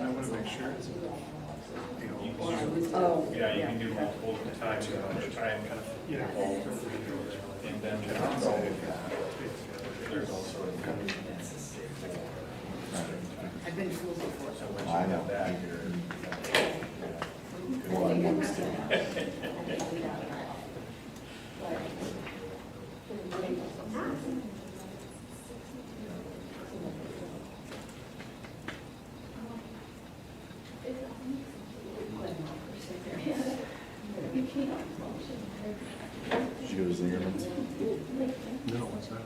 I want to make sure it's, Oh. Yeah, you can do multiple times, try and kind of, and then there's also I've been fooled before. I know. Well, I'm used to it. Did you go to Zingerman's? no, what's that?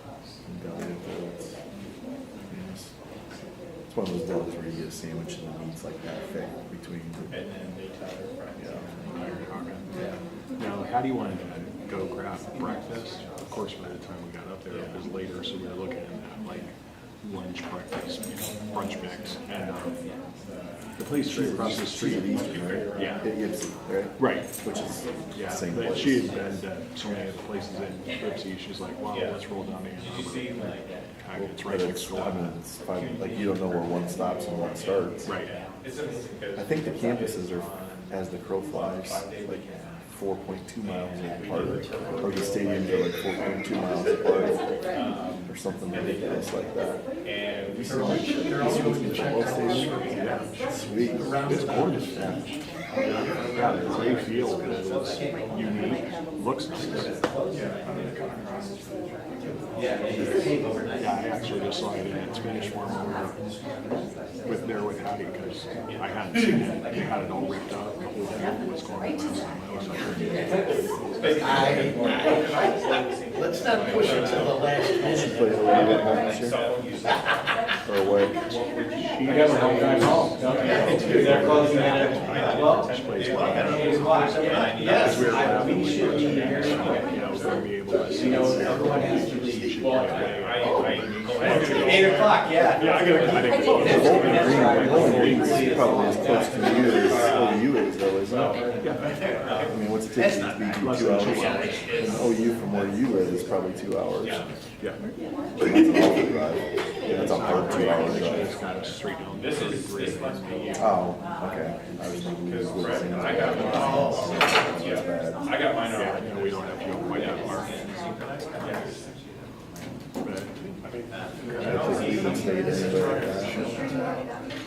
It's one of those deals where you get a sandwich and the meat's like that thick between. and then they tell her Friday. Now, Hattie wanted to go grab breakfast. Of course, by the time we got up there, it was later, so we were looking at like lunch, breakfast, brunch mix, and the place straight across the street. Yeah. It gets, right? Right. Which is Yeah, same but place. she had been to so many other places in Ipsy. She's like, "Wow, let's roll down there." You see, like, It's But right next it's, door. I mean, it's fine, like, you don't know where one stops and one starts. Right. it's amazing because. I think the campuses are, as the crow flies, like 4.2 miles apart, or the stadiums are like 4.2 miles apart, or something ridiculous like that. And we Football stadium? Yeah. Sweet. It's gorgeous. Yeah, the gray field is unique, looks nice. Yeah, I actually just saw it in its finished form with Hattie because I hadn't seen it. They had it all ripped up. The whole field was going last time I was there. Let's not push it to the last She minute. played a little bit more this year, or away. She got her home drive home. They're closing it at, well, She plays at well. 8 o'clock. Yes, We were laughing. we should be here. Yeah, I was going to be able to see You know, it. everyone has to She leave. should play away. 8 o'clock, yeah. Yeah, I didn't Bowling Green's probably as close to you as OU is though, isn't it? I mean, what's it take you to be 2 hours? And OU from where you live is probably 2 hours. Yeah. That's an awful drive. That's a hard 2 hour It's drive. kind of straight down. This must be. Oh, okay. I was thinking we was going to sing. I got mine. That's bad. I got mine Yeah, already. we don't have to go quite that far. But, I think we can stay there, but,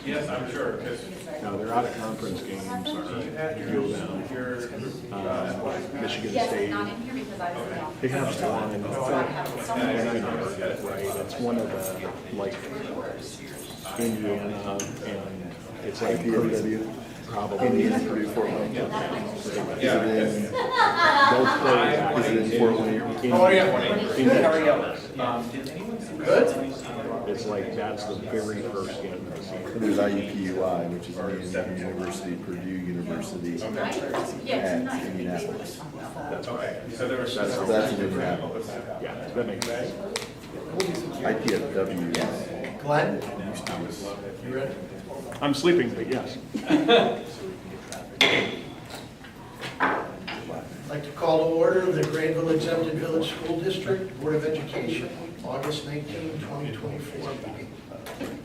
Yes, I'm sure, because. no, their out of conference games are U of M, Michigan State. They have one, right, it's one of the, like, Indiana, and it's like IPFW, probably. Indiana, Purdue, Fort Wayne. Is it in, Both play is it in Fort Wayne? Good. It's like, that's the very first game of the And season. there's IUPUI, which is Indiana University, Purdue University at Indianapolis. That's Okay, right. so there was. So that's in Indianapolis. Yeah, that makes sense. IPFW Glenn, used to be. you ready? I'm sleeping, but yes. I'd like to call to order the Granville Exempted Village School District Board of Education, August 19, 2024 meeting.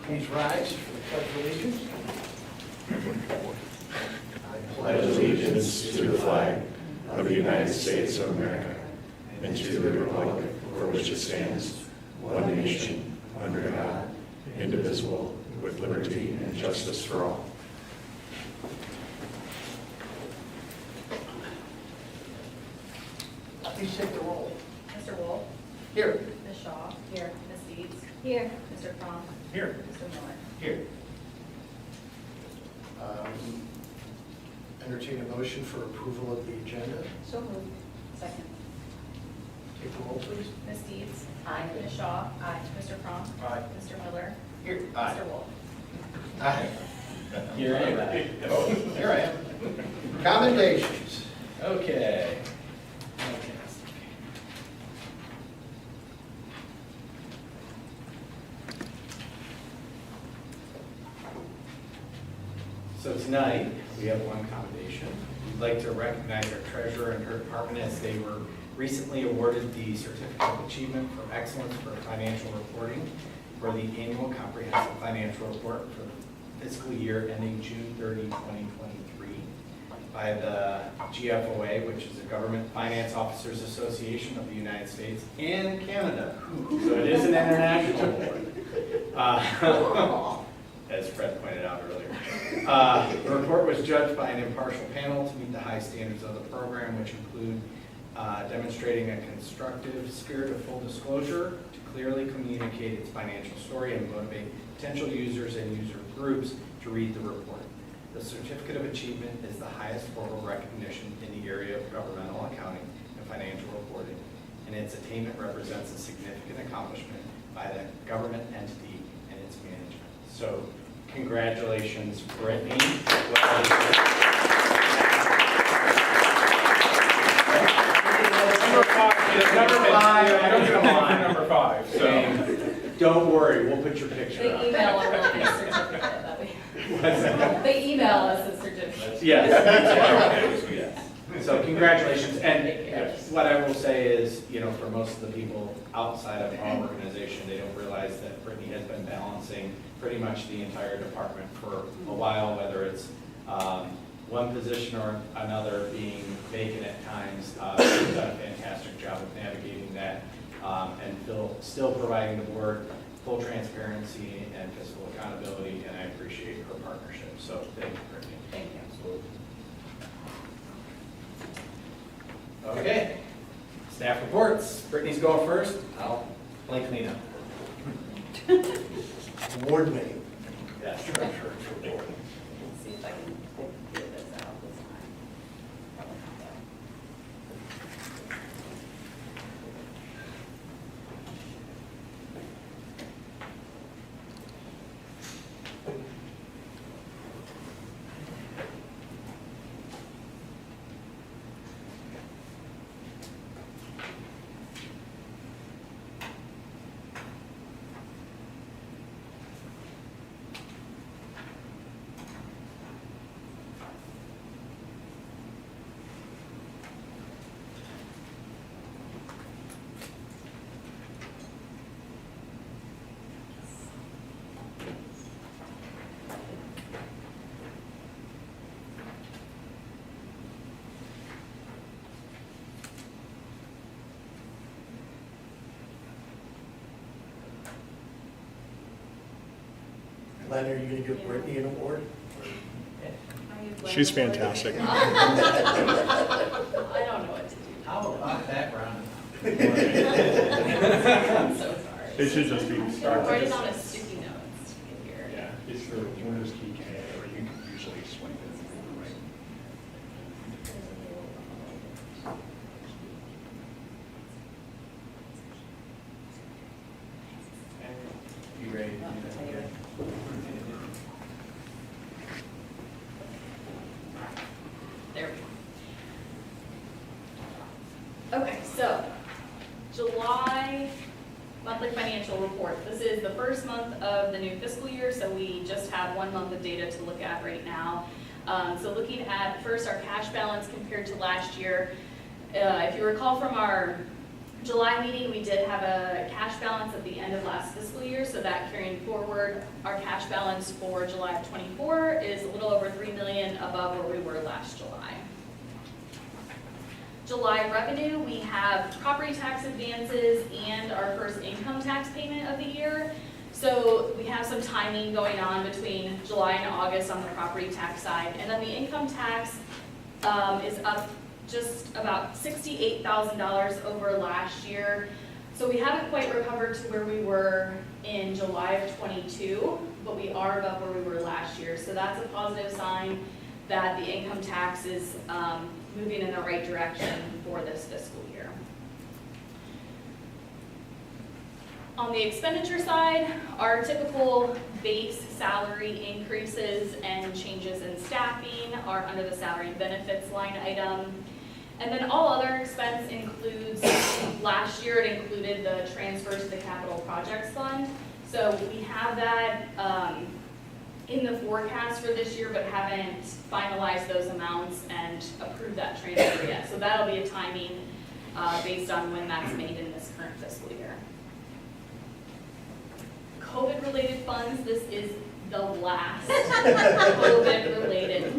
Please rise for the pledge of allegiance. Pledge allegiance to the flag of the United States of America and to the republic for which it stands, one nation, under God, indivisible, with liberty and justice for all. Please take the roll. Mr. Wolf? Here. Ms. Shaw? Here. Ms. Deeds? Here. Mr. Cron? Here. Mr. Miller? Here. Entertain a motion for approval of the agenda. So moved. Second. Take the roll, please. Ms. Deeds? Aye. Ms. Shaw? Aye. Mr. Cron? Aye. Mr. Miller? Here. Mr. Wolf? Aye. Here I am. Here I am. Commendations. Okay. So tonight, we have one commendation. We'd like to recognize our treasurer and her department as they were recently awarded the Certificate of Achievement for Excellence for Financial Reporting for the annual comprehensive financial report for fiscal year ending June 30, 2023 by the GFOA, which is the Government Finance Officers Association of the United States and Canada. So it is an international award. As Fred pointed out earlier. The report was judged by an impartial panel to meet the high standards of the program, which include demonstrating a constructive spirit of full disclosure to clearly communicate its financial story and motivate potential users and user groups to read the report. The Certificate of Achievement is the highest formal recognition in the area of governmental accounting and financial reporting, and its attainment represents a significant accomplishment by the government entity and its management. So, congratulations, Brittany. Number five, I don't get a line for number five, so. Don't worry, we'll put your picture They up. email a certificate that we. What's that? They email us a certificate. Yes. Yes. So congratulations, and what I will say is, you know, for most of the people outside of our organization, they don't realize that Brittany has been balancing pretty much the entire department for a while, whether it's one position or another being vacant at times. She's done a fantastic job of navigating that and still providing the board full transparency and fiscal accountability, and I appreciate her partnership. So thank you, Brittany. Thank you. Okay, staff reports. Brittany's going first. I'll play cleanup. Award winning. Yes. Let's see if I can figure this out this time. Len, are you going to give Brittany an award? She's fantastic. I don't know what to do. How about that round? I'm so sorry. It should just be I'm start. writing on a sticky note here. Yeah, it's the Windows key K, or you can usually swipe it right. You ready? There we go. Okay, so July monthly financial report. This is the first month of the new fiscal year, so we just have 1 month of data to look at right now. So looking at first our cash balance compared to last year. If you recall from our July meeting, we did have a cash balance at the end of last fiscal year, so that carrying forward, our cash balance for July of '24 is a little over $3 million above where we were last July. July revenue, we have property tax advances and our first income tax payment of the year. So we have some timing going on between July and August on the property tax side. And then the income tax is up just about $68,000 over last year. So we haven't quite recovered to where we were in July of '22, but we are above where we were last year. So that's a positive sign that the income tax is moving in the right direction for this fiscal year. On the expenditure side, our typical base salary increases and changes in staffing are under the salary and benefits line item. And then all other expense includes, last year it included the transfer to the capital projects fund. So we have that in the forecast for this year, but haven't finalized those amounts and approved that transfer yet. So that'll be a timing based on when that's made in this current fiscal year. COVID-related funds, this is the last COVID-related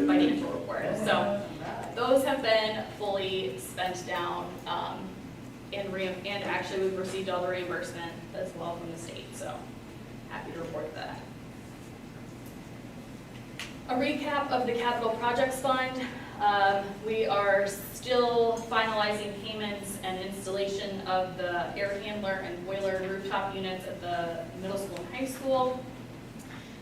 financial report. So those have been fully spent down, and actually we've received all the reimbursement as well from the state, so happy to report that. A recap of the capital projects fund. We are still finalizing payments and installation of the air handler and boiler and rooftop units at the middle school and high school.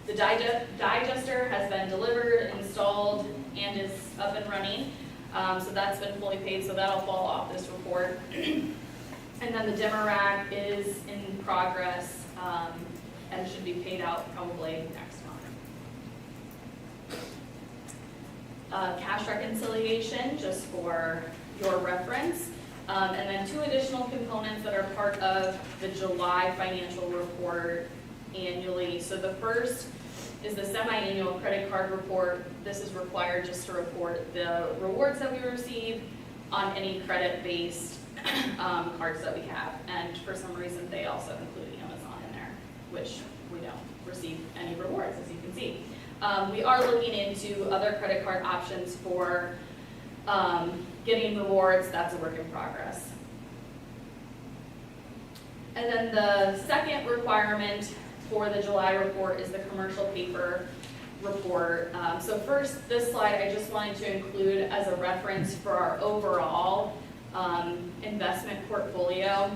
The digester has been delivered, installed, and is up and running. So that's been fully paid, so that'll fall off this report. And then the dimmer rack is in progress, and should be paid out probably next month. Cash reconciliation, just for your reference. And then two additional components that are part of the July financial report annually. So the first is the semi-annual credit card report. This is required just to report the rewards that we receive on any credit-based cards that we have. And for some reason, they also include Amazon in there, which we don't receive any rewards, as you can see. We are looking into other credit card options for getting rewards. That's a work in progress. And then the second requirement for the July report is the commercial paper report. So first, this slide I just wanted to include as a reference for our overall investment portfolio.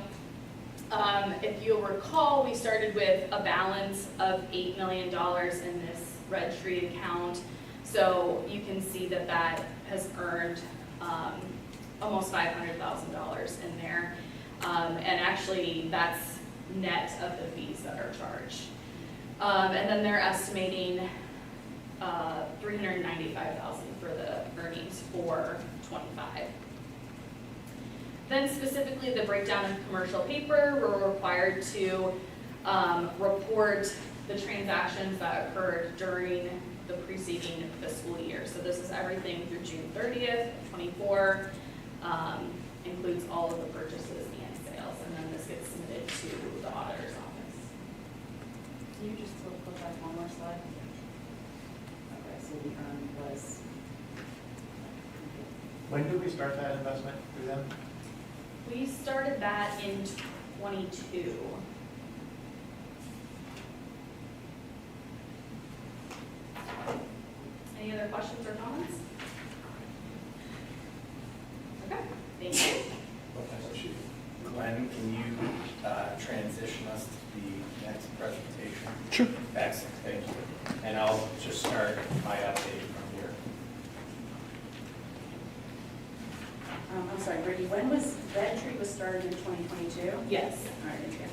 If you'll recall, we started with a balance of $8 million in this Red Tree account. So you can see that that has earned almost $500,000 in there. And actually, that's net of the fees that are charged. And then they're estimating $395,000 for the earnings for '25. Then specifically the breakdown of commercial paper, we're required to report the transactions that occurred during the preceding fiscal year. So this is everything through June 30th, 24, includes all of the purchases and sales, and then this gets submitted to the auditor's office. Can you just go back one more slide? Okay, so the was. When did we start that investment through them? We started that in '22. Any other questions or comments? Okay, thank you. Glenn, can you transition us to the next presentation? Sure. Excellent, thank you. And I'll just start my update from here. I'm sorry, Brittany, when was, Red Tree was started in 2022? Yes. All right, thank you.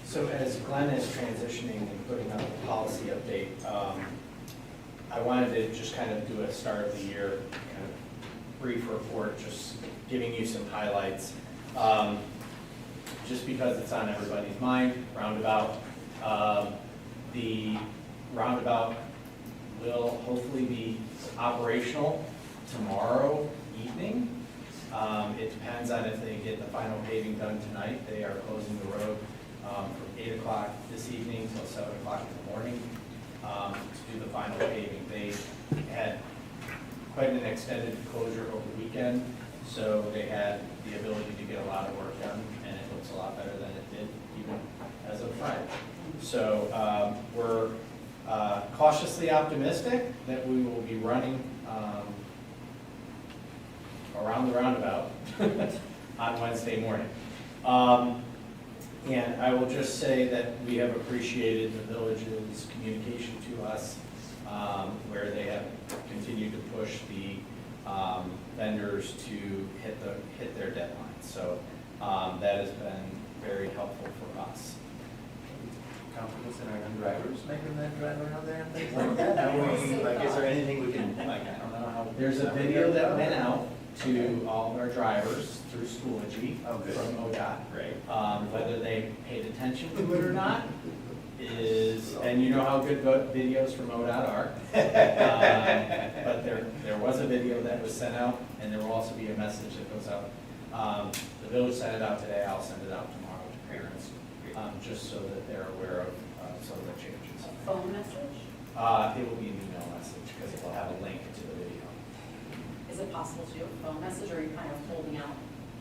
So as Glenn is transitioning and putting out the policy update, I wanted to just kind of do a start of the year kind of brief report, just giving you some highlights. Just because it's on everybody's mind, roundabout. The roundabout will hopefully be operational tomorrow evening. It depends on if they get the final paving done tonight. They are closing the road from 8 o'clock this evening till 7 o'clock in the morning to do the final paving. They had quite an extended closure over the weekend, so they had the ability to get a lot of work done, and it looks a lot better than it did even as of Friday. So we're cautiously optimistic that we will be running around the roundabout on Wednesday morning. And I will just say that we have appreciated the village's communication to us, where they have continued to push the vendors to hit their deadlines. So that has been very helpful for us. Confidence in our young drivers making that drive around there and things like that? Like, is there anything we can, like, I don't know how. There's a video that went out to all of our drivers through Schoology from ODOT. Great. Whether they paid attention to it or not is, and you know how good videos from ODOT are. But there was a video that was sent out, and there will also be a message that goes out. The village sent it out today, I'll send it out tomorrow to parents. just so that they're aware of some of the changes. A phone message? It will be an email message because it will have a link to the video. Is it possible to do a phone message, or are you kind of holding out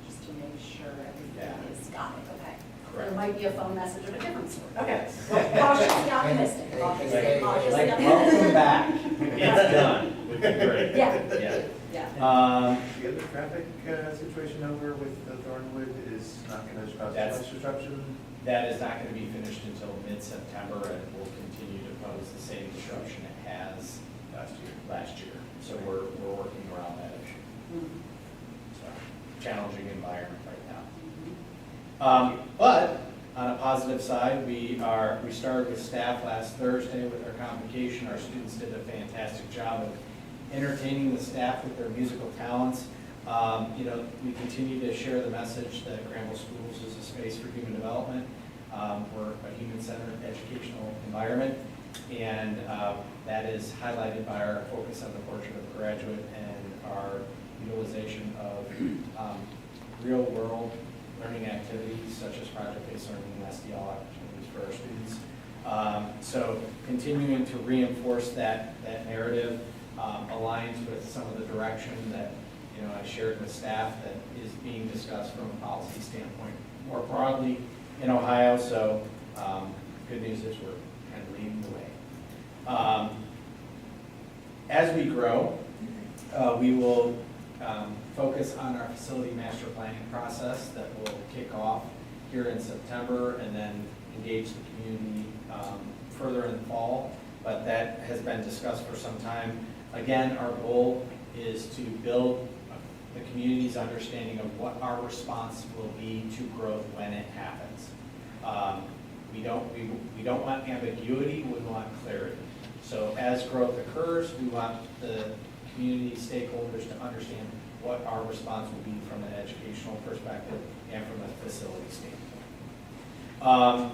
just to make sure everything Yeah. is got it? Okay. Correct. There might be a phone message of a different sort. Okay. Well, cautiously optimistic. Cautiously Like, optimistic. welcome back. It's done. Would be great. Yeah. Yeah. Yeah. The other traffic situation over with Thornwood is not going to cause That's- much disruption? That is not going to be finished until mid-September and will continue to pose the same disruption it has last year. So we're working around that issue. Mhm. So, challenging environment right Mhm. now. But on a positive side, we started with staff last Thursday with our convocation. Our students did a fantastic job of entertaining the staff with their musical talents. We continue to share the message that Granville Schools is a space for human development. We're a human-centered educational environment, and that is highlighted by our focus on the portrait of a graduate and our utilization of real-world learning activities such as project-based learning and SDL opportunities for our students. So continuing to reinforce that narrative aligns with some of the direction that I shared with staff that is being discussed from a policy standpoint more broadly in Ohio. So good news is we're kind of leading the way. As we grow, we will focus on our facility master planning process that will kick off here in September and then engage the community further in the fall. But that has been discussed for some time. Again, our goal is to build the community's understanding of what our response will be to growth when it happens. We don't want ambiguity, we want clarity. So as growth occurs, we want the community stakeholders to understand what our response will be from an educational perspective and from a facility standpoint.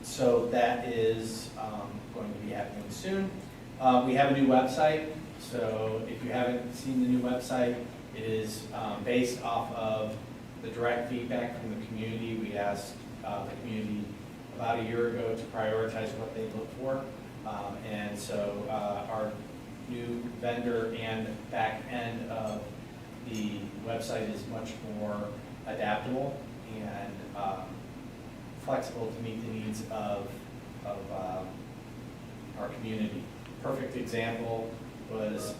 So that is going to be happening soon. We have a new website, so if you haven't seen the new website, it is based off of the direct feedback from the community. We asked the community about a year ago to prioritize what they look for. And so our new vendor and back end of the website is much more adaptable and flexible to meet the needs of our community. Perfect example was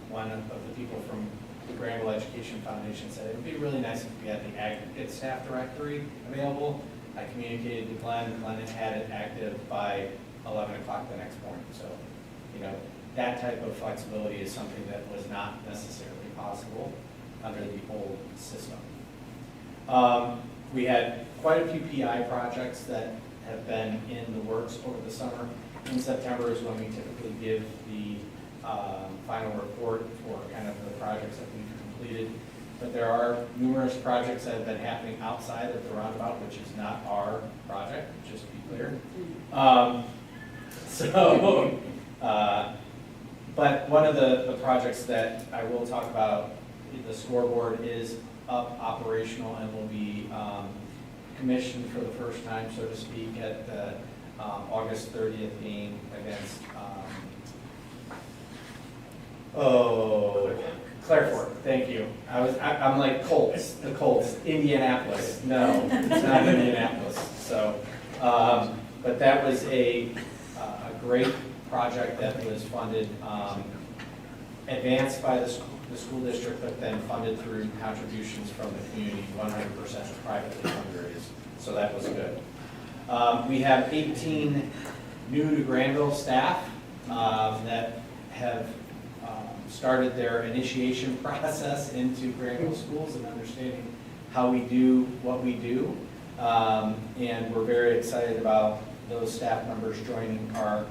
one of the people from the Granville Education Foundation said it would be really nice if we had the aggregate staff directory available. I communicated to Glenn. Glenn had it active by 11 o'clock the next morning. So, that type of flexibility is something that was not necessarily possible under the old system. We had quite a few PI projects that have been in the works over the summer. In September is when we typically give the final report for kind of the projects that we've completed. But there are numerous projects that have been happening outside of the roundabout, which is not our project, just to be clear. But one of the projects that I will talk about, the scoreboard is up operational and will be commissioned for the first time, so to speak, at the August 30th game against Clarefort. Thank you. I'm like Colts, the Colts, Indianapolis. No, it's not Indianapolis. So, but that was a great project that was funded, advanced by the school district, but then funded through contributions from the community, 100% privately fundraised. So that was good. We have 18 new to Granville staff that have started their initiation process into Granville schools and understanding how we do what we do. And we're very excited about those staff members joining our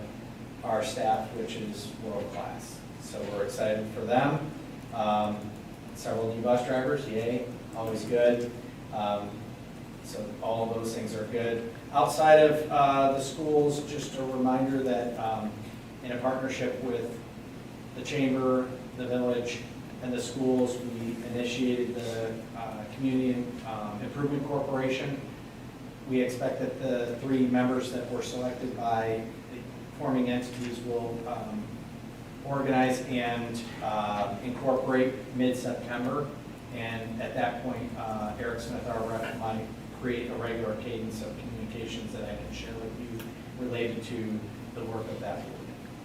staff, which is world-class. So we're excited for them. Several new bus drivers, yay, always good. So all of those things are good. Outside of the schools, just a reminder that in a partnership with the chamber, the village, and the schools, we initiated the Community Improvement Corporation. We expect that the 3 members that were selected by the forming entities will organize and incorporate mid-September. And at that point, Eric Smith, our rep, might create a regular cadence of communications that I can share with you related to the work of that board.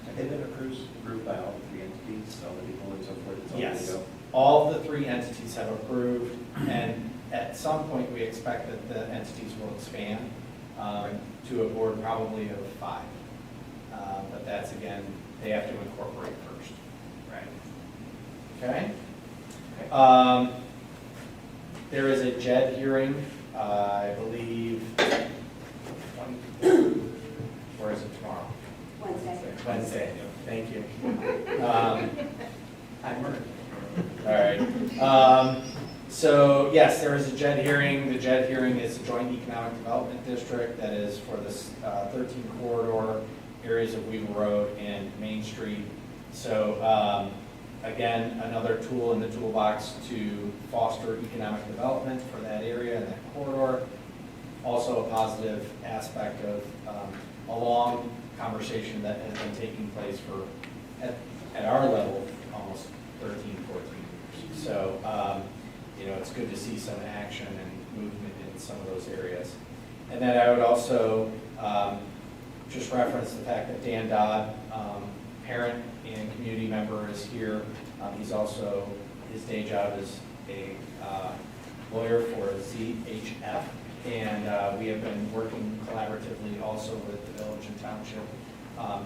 Have they been approved by all 3 entities, all the people and so forth? It's all ready to Yes, go? all of the 3 entities have approved, and at some point, we expect that the entities will expand to a board probably of 5. But that's, again, they have to incorporate first. Right. Okay? There is a JED hearing, I believe, or is it tomorrow? Wednesday, thank you. I'm working. All right. So yes, there is a JED hearing. The JED hearing is a Joint Economic Development District that is for this 13 corridor areas of Weaver Road and Main Street. So again, another tool in the toolbox to foster economic development for that area and that corridor. Also a positive aspect of a long conversation that has been taking place for, at our level, almost 13, 14 years. So, you know, it's good to see some action and movement in some of those areas. And then I would also just reference the fact that Dan Dodd, parent and community member, is here. He's also, his day job is a lawyer for ZHF. And we have been working collaboratively also with the village and township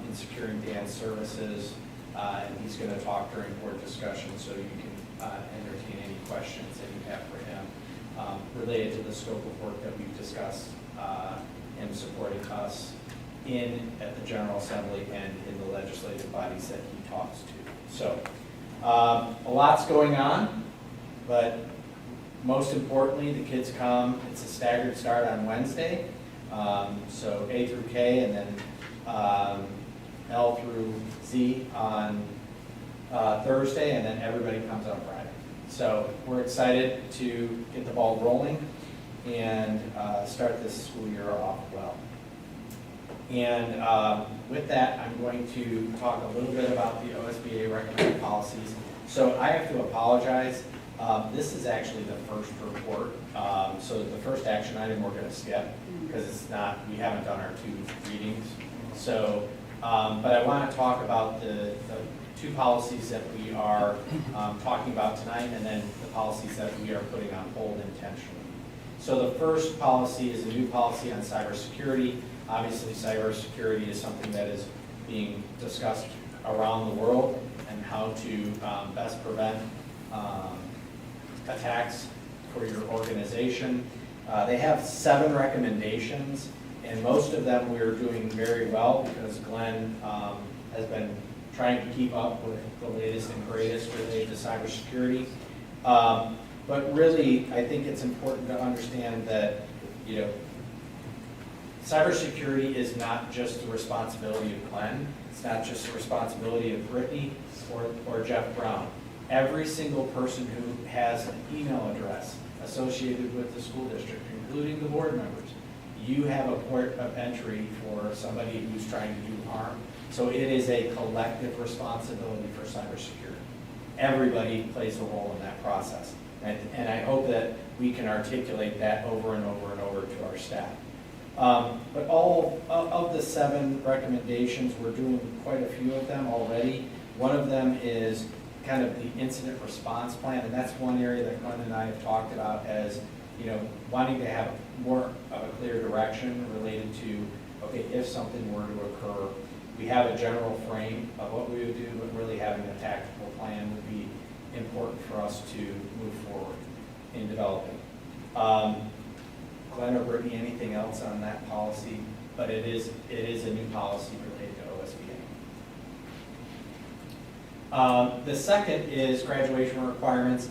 in securing Dan's services. And he's going to talk during board discussion, so you can entertain any questions that you have for him related to the scope of work that we've discussed, him supporting us at the General Assembly and in the legislative bodies that he talks to. So a lot's going on, but most importantly, the kids come. It's a staggered start on Wednesday, so A through K, and then L through Z on Thursday, and then everybody comes on Friday. So we're excited to get the ball rolling and start this school year off well. And with that, I'm going to talk a little bit about the OSBA recommended policies. So I have to apologize. This is actually the first report. So the first action item we're going to skip because it's not, we haven't done our 2 readings. So, but I want to talk about the 2 policies that we are talking about tonight, and then the policies that we are putting on hold intentionally. So the first policy is a new policy on cybersecurity. Obviously, cybersecurity is something that is being discussed around the world, and how to best prevent attacks for your organization. They have 7 recommendations, and most of them we're doing very well because Glenn has been trying to keep up with the latest and greatest related to cybersecurity. But really, I think it's important to understand that, you know, cybersecurity is not just the responsibility of Glenn. It's not just the responsibility of Brittany or Jeff Brown. Every single person who has an email address associated with the school district, including the board members, you have a port of entry for somebody who's trying to do harm. So it is a collective responsibility for cybersecurity. Everybody plays a role in that process. And I hope that we can articulate that over and over and over to our staff. But all of the 7 recommendations, we're doing quite a few of them already. One of them is kind of the incident response plan, and that's one area that Glenn and I have talked about as, you know, wanting to have more of a clear direction related to, okay, if something were to occur, we have a general frame of what we would do, but really having a tactical plan would be important for us to move forward in developing. Glenn or Brittany, anything else on that policy? But it is a new policy related to OSBA. The second is graduation requirements.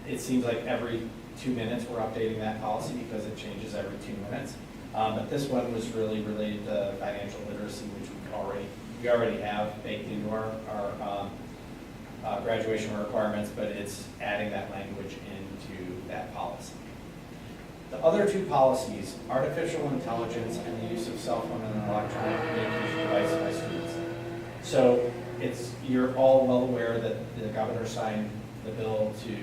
It seems like every 2 minutes we're updating that policy because it changes every 2 minutes. But this one was really related to financial literacy, which we already have baked into our graduation requirements, but it's adding that language into that policy. The other two policies, artificial intelligence and the use of cell phone and electronic communication devices by students. So you're all well aware that the governor signed the bill to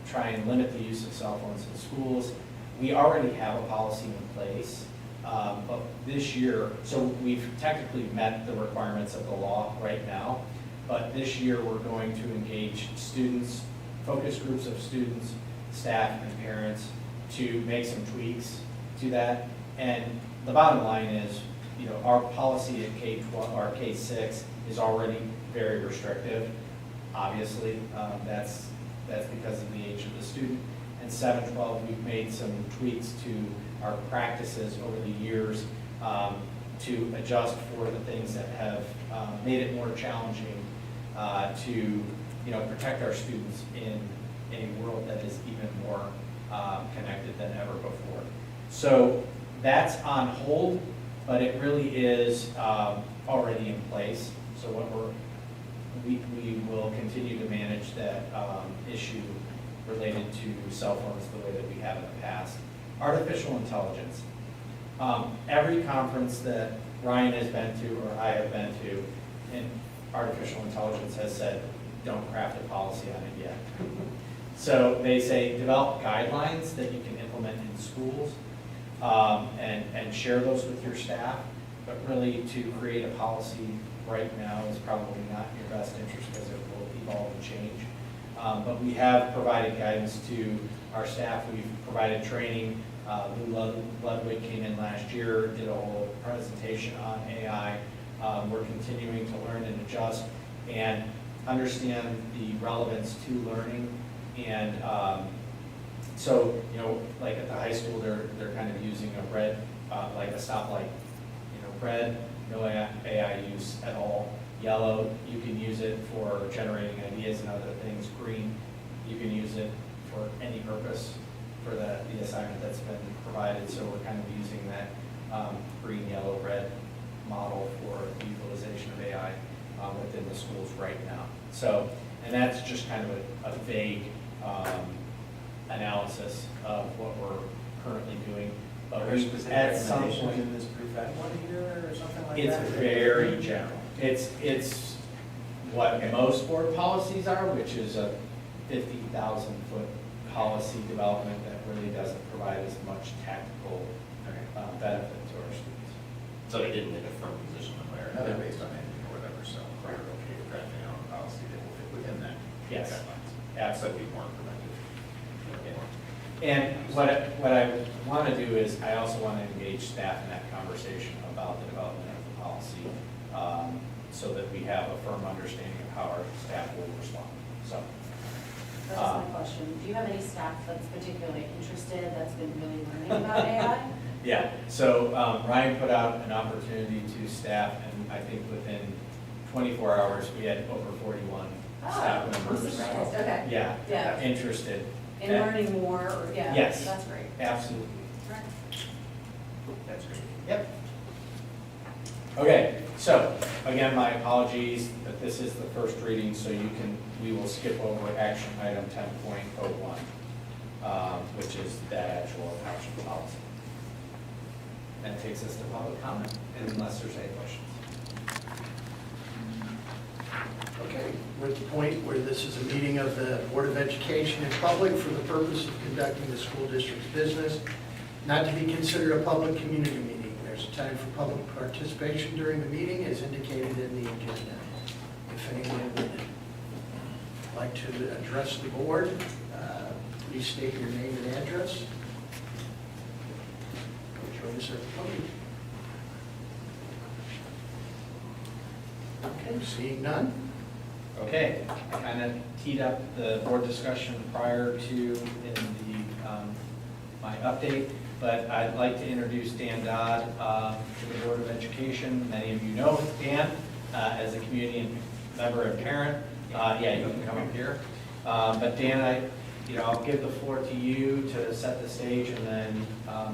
try and limit the use of cell phones in schools. We already have a policy in place, but this year, so we've technically met the requirements of the law right now, but this year we're going to engage students, focus groups of students, staff, and parents to make some tweaks to that. And the bottom line is, you know, our policy at K-12 or K-6 is already very restrictive. Obviously, that's because of the age of the student. And 7-12, we've made some tweaks to our practices over the years to adjust for the things that have made it more challenging to, you know, protect our students in a world that is even more connected than ever before. So that's on hold, but it really is already in place. So what we will continue to manage that issue related to cell phones the way that we have in the past. Artificial intelligence. Every conference that Ryan has been to or I have been to in artificial intelligence has said, don't craft a policy on it yet. So they say develop guidelines that you can implement in schools and share those with your staff, but really to create a policy right now is probably not in your best interest because it will evolve and change. But we have provided guidance to our staff. We've provided training. Lou Ludwig came in last year, did a whole presentation on AI. We're continuing to learn and adjust and understand the relevance to learning. And so, you know, like at the high school, they're kind of using a red, like a stoplight. You know, red, no AI use at all. Yellow, you can use it for generating ideas and other things. Green, you can use it for any purpose for the assignment that's been provided. So we're kind of using that green, yellow, red model for the utilization of AI within the schools right now. So, and that's just kind of a vague analysis of what we're currently doing. But Are there specific at some recommendations point, in this prefab one here or something like it's that? very general. It's what most board policies are, which is a 50,000-foot policy development that really doesn't provide as much tactical benefit to our students. So they didn't make a firm position one way or another based on anything or whatever, so we're okay with drafting our own policy that will fit within that Yes, guidelines. absolutely. So be more preventive. And what I want to do is, I also want to engage staff in that conversation about the development of the policy, so that we have a firm understanding of how our staff will respond. So, That's my question. Do you have any staff that's particularly interested, that's been really learning about AI? yeah, so Ryan put out an opportunity to staff, and I think within 24 hours, we had over 41 staff I'm members. surprised. Okay. Yeah, Yeah. interested. In learning more, or, yeah. Yes. That's great. Absolutely. Right. That's great. Yep. Okay, so, again, my apologies that this is the first reading, so we will skip over action item 10.01, which is that actual adoption policy. That takes us to public comment, unless there's any questions. Okay, we're at the point where this is a meeting of the Board of Education in public for the purpose of conducting the school district's business, not to be considered a public community meeting. There's a time for public participation during the meeting as indicated in the agenda. If anyone would like to address the board, please state your name and address. Join us at the podium. Okay, seeing none? Okay, I kind of teed up the board discussion prior to in the my update, but I'd like to introduce Dan Dodd to the Board of Education. Many of you know Dan as a community member and parent. Yeah, you can come up here. But Dan, I'll give the floor to you to set the stage, and then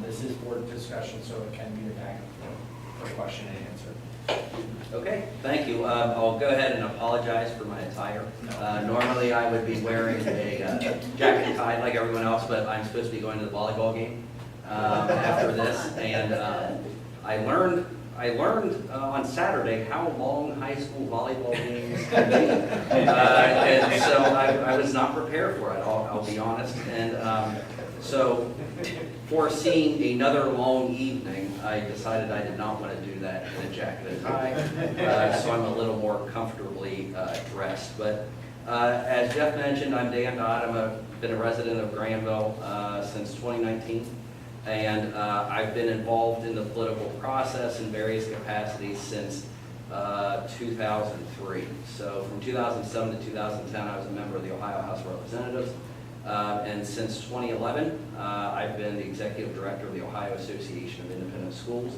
this is board discussion, so it can be a back and forth for question and answer. Okay, Thank you. I'll go ahead and apologize for my attire. Normally, I would be wearing a jacket and tie like everyone else, but I'm supposed to be going to the volleyball game after this. And I learned on Saturday how long high school volleyball games can be. And so I was not prepared for it, I'll be honest. And so foreseeing another long evening, I decided I did not want to do that in a jacket and tie, so I'm a little more comfortably dressed. But as Jeff mentioned, I'm Dan Dodd. I've been a resident of Granville since 2019, and I've been involved in the political process in various capacities since 2003. So from 2007 to 2010, I was a member of the Ohio House of Representatives. And since 2011, I've been the executive director of the Ohio Association of Independent Schools,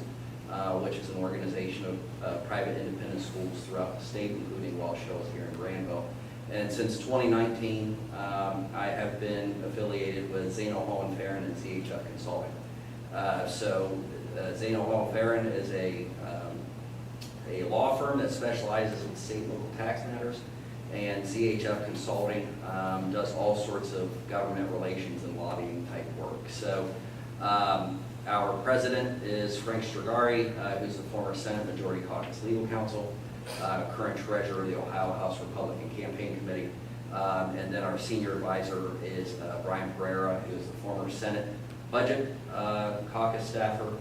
which is an organization of private independent schools throughout the state, including Walsh Hills here in Granville. And since 2019, I have been affiliated with Zano Hall & Farron and CHF Consulting. Zano Hall & Farron is a law firm that specializes in state and local tax matters. And CHF Consulting does all sorts of government relations and lobbying type work. So our president is Frank Strigari, who's the former Senate Majority Caucus Legal Counsel, current treasurer of the Ohio House Republican Campaign Committee. And then our senior advisor is Brian Pereira, who is the former Senate Budget Caucus staffer,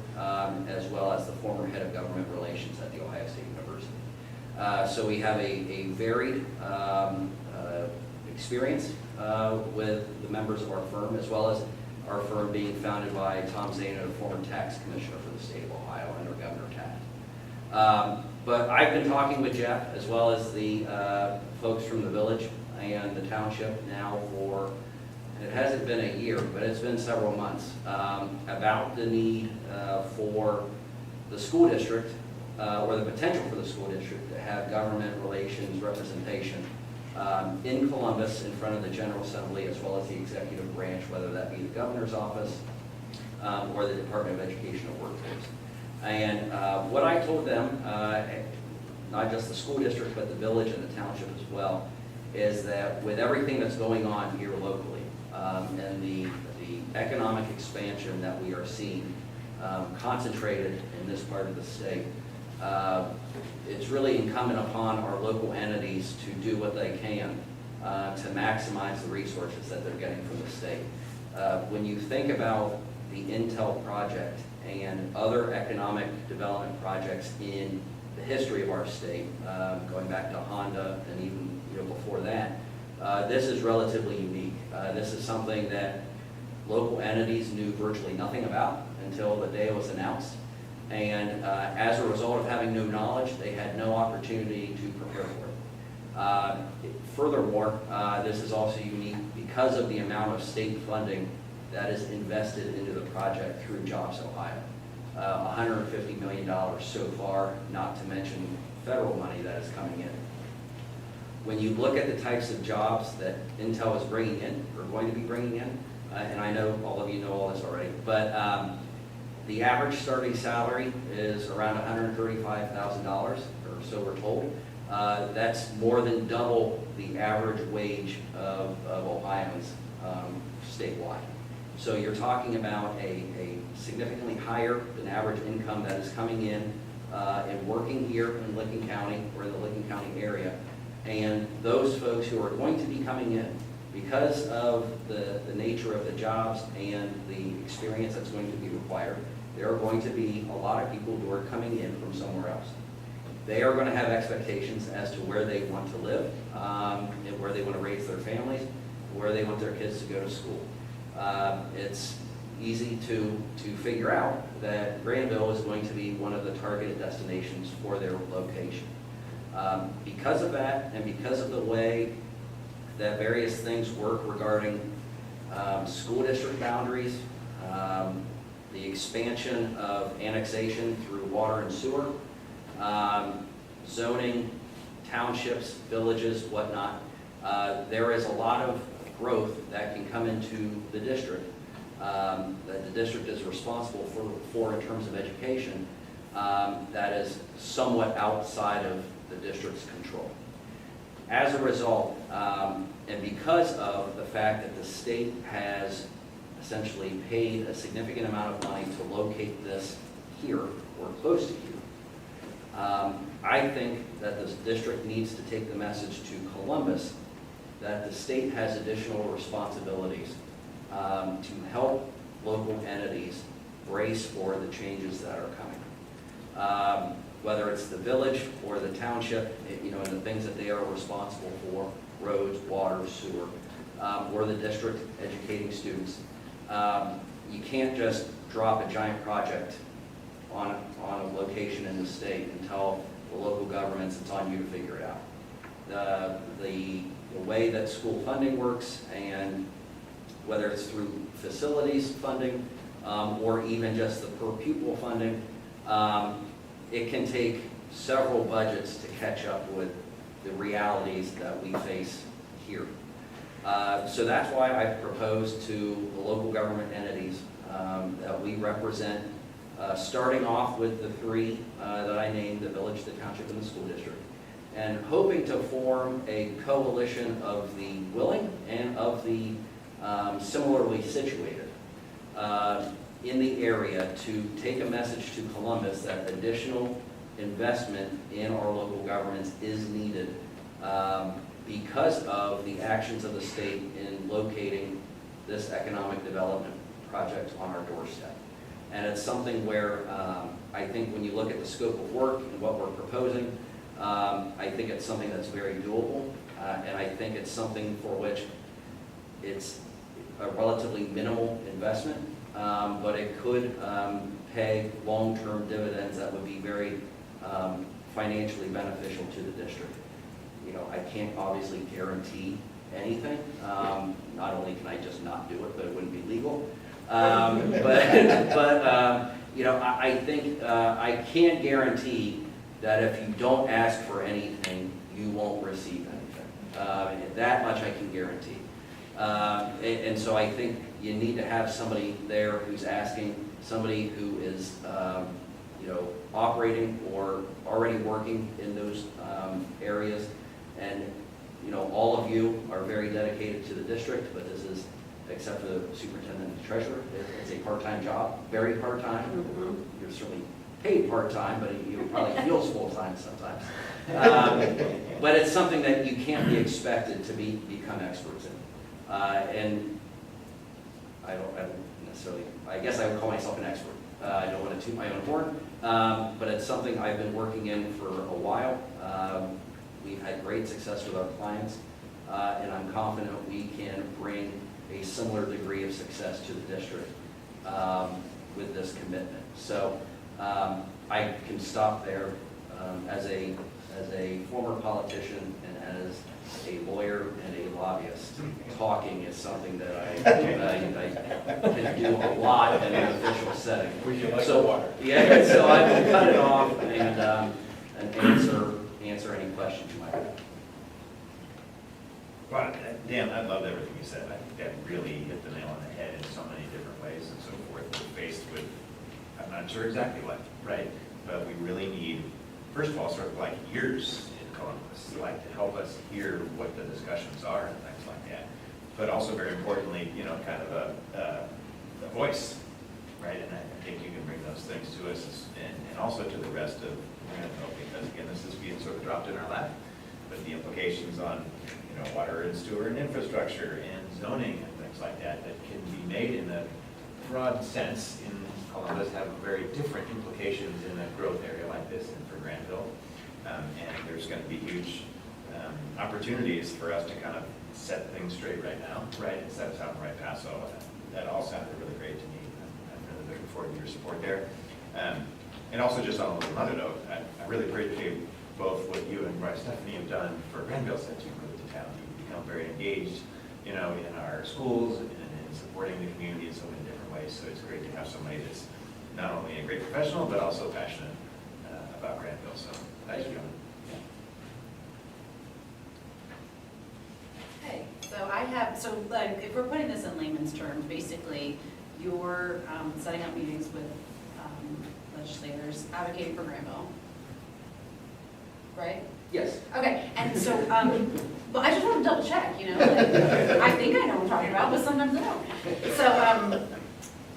as well as the former head of government relations at the Ohio State University. So we have a varied experience with the members of our firm, as well as our firm being founded by Tom Zano, former tax commissioner for the state of Ohio under Governor Taft. But I've been talking with Jeff, as well as the folks from the village and the township now for, it hasn't been a year, but it's been several months, about the need for the school district or the potential for the school district to have government relations representation in Columbus in front of the General Assembly, as well as the executive branch, whether that be the governor's office or the Department of Education or Workforce. And what I told them, not just the school district, but the village and the township as well, is that with everything that's going on here locally and the economic expansion that we are seeing concentrated in this part of the state, it's really incumbent upon our local entities to do what they can to maximize the resources that they're getting from the state. When you think about the Intel project and other economic development projects in the history of our state, going back to Honda and even before that, this is relatively unique. This is something that local entities knew virtually nothing about until the day it was announced. And as a result of having no knowledge, they had no opportunity to prepare for it. Furthermore, this is also unique because of the amount of state funding that is invested into the project through Jobs Ohio. $150 million so far, not to mention federal money that is coming in. When you look at the types of jobs that Intel is bringing in, or going to be bringing in, and I know all of you know all this already, but the average starting salary is around $135,000, or so we're told. That's more than double the average wage of Ohioans statewide. So you're talking about a significantly higher than average income that is coming in and working here in Licking County or in the Licking County area. And those folks who are going to be coming in, because of the nature of the jobs and the experience that's going to be required, there are going to be a lot of people who are coming in from somewhere else. They are going to have expectations as to where they want to live, and where they want to raise their families, where they want their kids to go to school. It's easy to figure out that Granville is going to be one of the targeted destinations for their location. Because of that, and because of the way that various things work regarding school district boundaries, the expansion of annexation through water and sewer, zoning, townships, villages, whatnot, there is a lot of growth that can come into the district that the district is responsible for in terms of education. that is somewhat outside of the district's control. As a result, and because of the fact that the state has essentially paid a significant amount of money to locate this here or close to here, I think that this district needs to take the message to Columbus that the state has additional responsibilities to help local entities brace for the changes that are coming. Whether it's the village or the township, and the things that they are responsible for, roads, water, sewer, or the district educating students. You can't just drop a giant project on a location in the state and tell the local governments it's on you to figure it out. The way that school funding works, and whether it's through facilities funding or even just the per pupil funding, it can take several budgets to catch up with the realities that we face here. So that's why I proposed to the local government entities that we represent, starting off with the three that I named, the village, the township, and the school district, and hoping to form a coalition of the willing and of the similarly situated in the area to take a message to Columbus that additional investment in our local governments is needed because of the actions of the state in locating this economic development project on our doorstep. And it's something where I think when you look at the scope of work and what we're proposing, I think it's something that's very doable, and I think it's something for which it's a relatively minimal investment, but it could pay long-term dividends that would be very financially beneficial to the district. I can't obviously guarantee anything. Not only can I just not do it, but it wouldn't be legal. I think I can't guarantee that if you don't ask for anything, you won't receive anything. That much I can guarantee. And so I think you need to have somebody there who's asking, somebody who is operating or already working in those areas. And all of you are very dedicated to the district, but this is, except for the superintendent and treasurer, it's a part-time job, very part-time. You're certainly paid part-time, but it probably feels full-time sometimes. But it's something that you can't be expected to become experts in. And I don't necessarily, I guess I would call myself an expert. I don't want to toot my own horn, but it's something I've been working in for a while. We've had great success with our clients, and I'm confident we can bring a similar degree of success to the district with this commitment. So I can stop there. As a former politician and as a lawyer and a lobbyist, talking is something that I can do a lot in an official setting. Yeah, so I will cut it off and answer any questions you might have. Well, Dan, I loved everything you said. I think that really hit the nail on the head in so many different ways and so forth. We're faced with, I'm not sure exactly what, right? But we really need, first of all, sort of like ears in Columbus, like to help us hear what the discussions are and things like that. But also very importantly, kind of a voice, right? And I think you can bring those things to us and also to the rest of Granville, because again, this is being sort of dropped in our lap. But the implications on water and sewer and infrastructure and zoning and things like that can be made in a broad sense in Columbus have very different implications in a growth area like this and for Granville. And there's going to be huge opportunities for us to kind of set things straight right now, right, and set us out on the right path. So that all sounded really great to me. I'm really looking forward to your support there. And also just on another note, I really appreciate both what you and Stephanie have done for Granville since you moved to town. You've become very engaged, in our schools and in supporting the community in so many different ways. So it's great to have somebody that's not only a great professional, but also passionate about Granville. So thank you. Okay, so if we're putting this in layman's terms, basically you're setting up meetings with the legislators advocating for Granville. Right? Yes. Okay, and so, well, I just want to double check, you know, like, I think I know what I'm talking about, but sometimes I don't. So,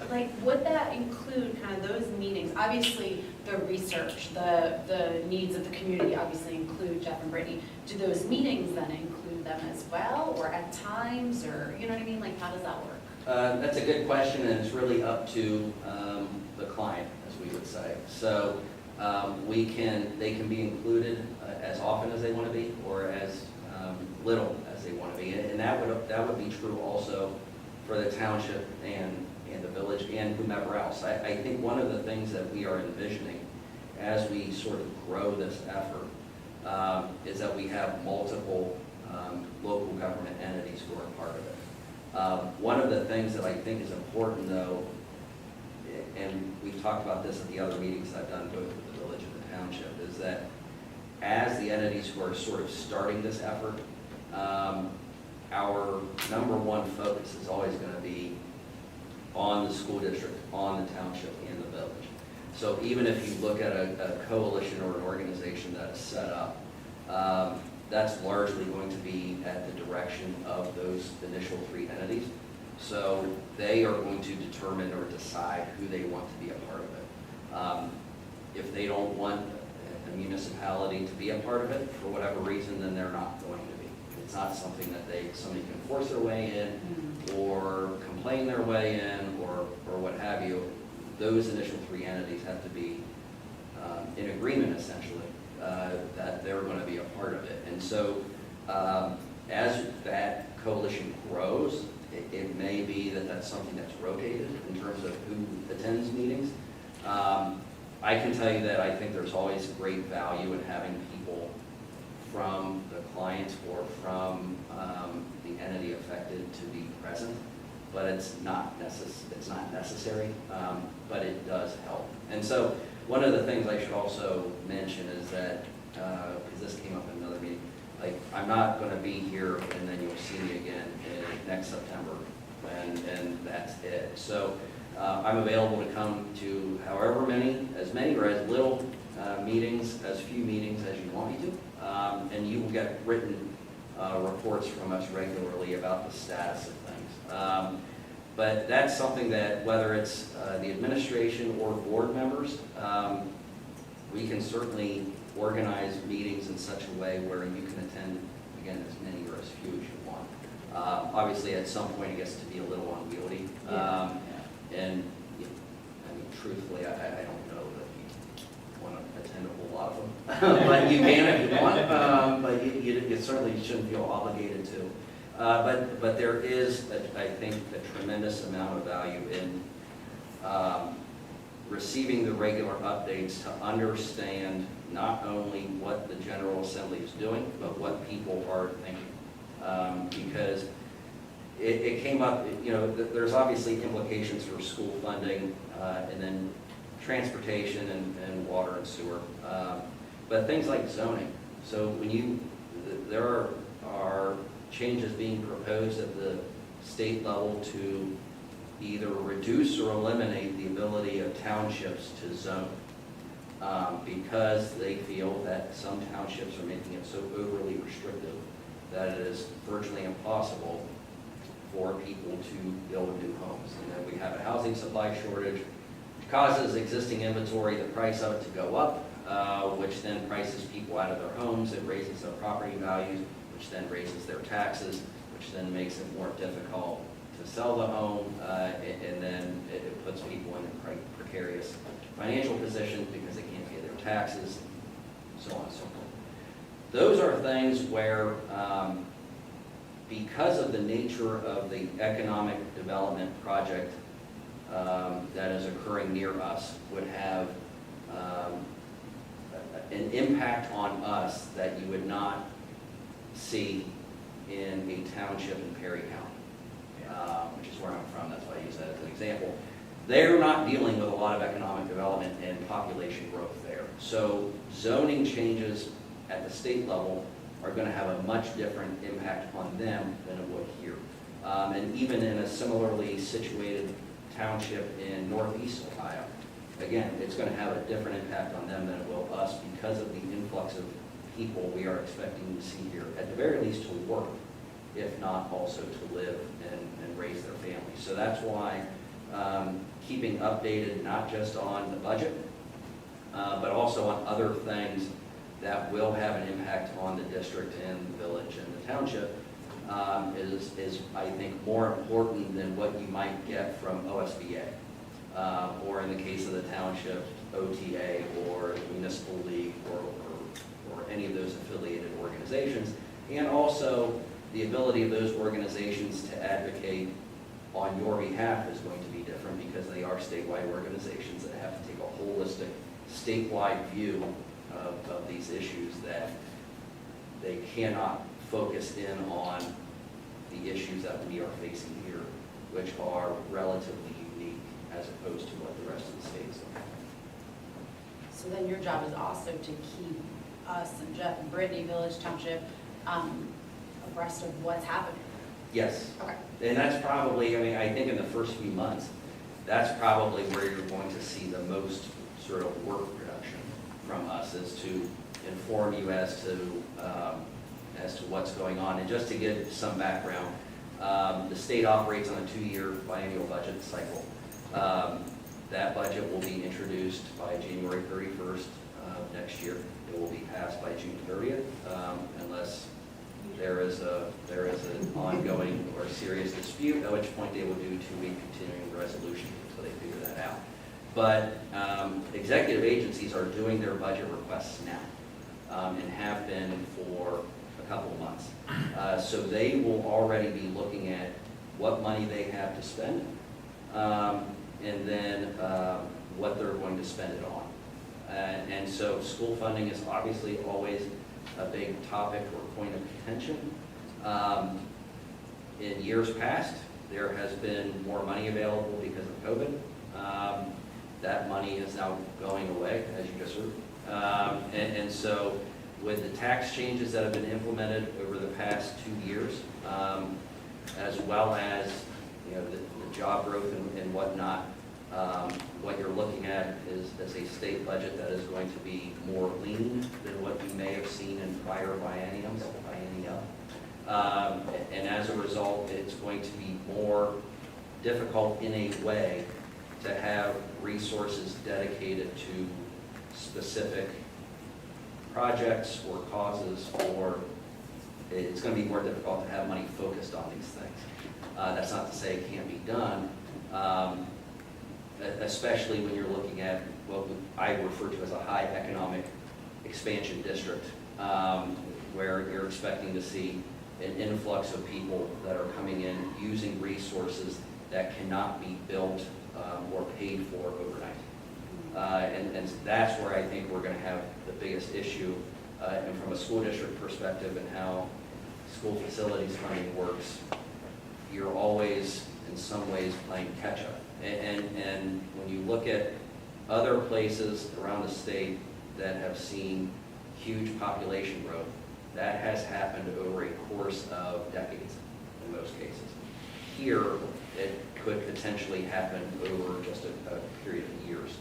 like, would that include kind of those meetings? Obviously, the research, the needs of the community obviously include Jeff and Brittany. Do those meetings then include them as well, or at times, or, you know what I mean? Like, how does that work? That's a good question, and it's really up to the client, as we would say. So they can be included as often as they want to be, or as little as they want to be. And that would be true also for the township and the village and whomever else. I think one of the things that we are envisioning as we sort of grow this effort is that we have multiple local government entities who are part of it. One of the things that I think is important, though, and we've talked about this at the other meetings I've done both with the village and the township, is that as the entities who are sort of starting this effort, our number one focus is always going to be on the school district, on the township, and the village. So even if you look at a coalition or an organization that is set up, that's largely going to be at the direction of those initial three entities. So they are going to determine or decide who they want to be a part of it. If they don't want a municipality to be a part of it, for whatever reason, then they're not going to be. It's not something that somebody can force their way in, or complain their way in, or what have you. Those initial three entities have to be in agreement, essentially, that they're going to be a part of it. And so as that coalition grows, it may be that that's something that's rotated in terms of who attends meetings. I can tell you that I think there's always great value in having people from the client or from the entity affected to be present, but it's not necessary, but it does help. And so one of the things I should also mention is that, because this came up in another meeting, like, I'm not going to be here and then you'll see me again next September, and that's it. So I'm available to come to as many or as little meetings, as few meetings as you want me to, and you will get written reports from us regularly about the status of things. But that's something that, whether it's the administration or board members, we can certainly organize meetings in such a way where you can attend, again, as many or as few as you want. Obviously, at some point, it gets to be a little unwieldy. And I mean, truthfully, I don't know that you want to attend a whole lot of them. But you can if you want, but you certainly shouldn't feel obligated to. But there is, I think, a tremendous amount of value in receiving the regular updates to understand not only what the General Assembly is doing, but what people are thinking. Because it came up, you know, there's obviously implications for school funding and then transportation and water and sewer. But things like zoning. So when there are changes being proposed at the state level to either reduce or eliminate the ability of townships to zone because they feel that some townships are making it so overly restrictive that it is virtually impossible for people to build new homes. And then we have a housing supply shortage, which causes existing inventory, the price of it to go up, which then prices people out of their homes. It raises their property values, which then raises their taxes, which then makes it more difficult to sell the home, and then it puts people in a precarious financial position because they can't pay their taxes, so on and so forth. Those are things where, because of the nature of the economic development project that is occurring near us, would have an impact on us that you would not see in a township in Perry County, which is where I'm from. That's why I use that as an example. They're not dealing with a lot of economic development and population growth there. So zoning changes at the state level are going to have a much different impact on them than it would here. And even in a similarly situated township in northeast Ohio, again, it's going to have a different impact on them than it will us because of the influx of people we are expecting to see here, at the very least to work, if not also to live and raise their families. So that's why keeping updated not just on the budget, but also on other things that will have an impact on the district and the village and the township is I think, more important than what you might get from OSBA, or in the case of the township, OTA, or municipal league, or any of those affiliated organizations, and also the ability of those organizations to advocate on your behalf is going to be different because they are statewide organizations that have to take a holistic statewide view of these issues, that they cannot focus in on the issues that we are facing here, which are relatively unique as opposed to what the rest of the states are. So then your job is also to keep us and Jeff and Brittany, Village Township, abreast of what's happening. Yes. Okay. And that's probably, I mean, I think in the first few months, that's probably where you're going to see the most sort of work production from us, is to inform you as to what's going on. And just to give some background, the state operates on a 2-year biennial budget cycle. That budget will be introduced by January 31st of next year. It will be passed by June 30th, unless there is an ongoing or serious dispute, at which point they will do a 2-week continuing resolution until they figure that out. But executive agencies are doing their budget requests now, and have been for a couple of months. So they will already be looking at what money they have to spend, and then what they're going to spend it on. And so school funding is obviously always a big topic or point of contention. In years past, there has been more money available because of COVID. That money is now going away, as you just heard. And so with the tax changes that have been implemented over the past 2 years, as well as the job growth and whatnot, what you're looking at is a state budget that is going to be more lean than what you may have seen in prior bienniums, and as a result, it's going to be more difficult in a way to have resources dedicated to specific projects or causes, or it's going to be more difficult to have money focused on these things. That's not to say it can't be done, especially when you're looking at what I refer to as a high economic expansion district, where you're expecting to see an influx of people that are coming in using resources that cannot be built or paid for overnight. And that's where I think we're going to have the biggest issue, and from a school district perspective and how school facilities funding works, you're always in some ways playing catch up. And when you look at other places around the state that have seen huge population growth, that has happened over a course of decades in most cases. Here, it could potentially happen over just a period of years.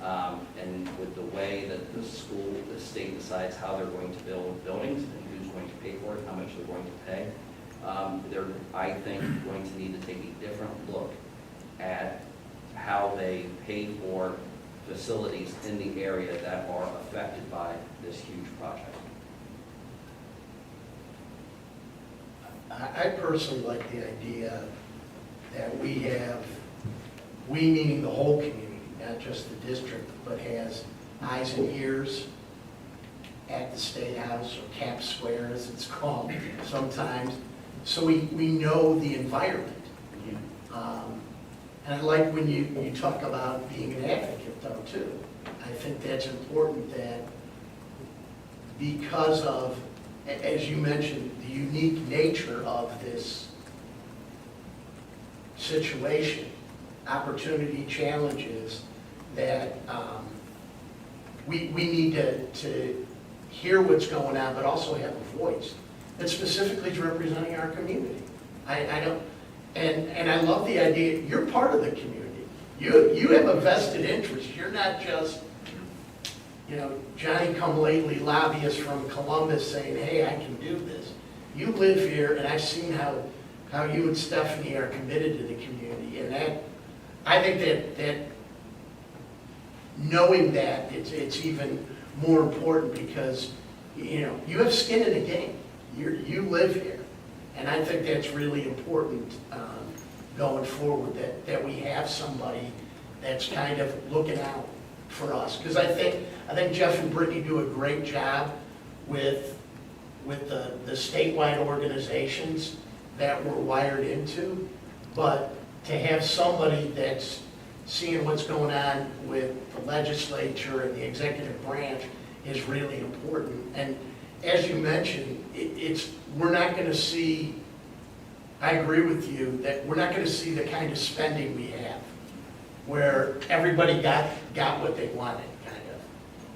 And with the way that the state decides how they're going to build buildings and who's going to pay for it, how much they're going to pay, they're, I think, going to need to take a different look at how they pay for facilities in the area that are affected by this huge project. I personally like the idea that we meaning the whole community, not just the district, but has eyes and ears at the State House, or Cap Square as it's called sometimes, so we know the environment. And I like when you talk about being an advocate though too. I think that's important, that because of, as you mentioned, the unique nature of this situation, opportunity, challenges, that we need to hear what's going on, but also have a voice that specifically is representing our community. I don't, and I love the idea, you're part of the community. You have a vested interest. You're not just, Johnny-come-lately lobbyist from Columbus saying, hey, I can do this. You live here, and I've seen how you and Stephanie are committed to the community. And I think that knowing that, it's even more important because, you have skin in the game. You live here. And I think that's really important going forward, that we have somebody that's kind of looking out for us. Because I think Jeff and Brittany do a great job with the statewide organizations that we're wired into. But to have somebody that's seeing what's going on with the legislature and the executive branch is really important. And as you mentioned, we're not going to see, I agree with you, that we're not going to see the kind of spending we have, where everybody got what they wanted, kind of.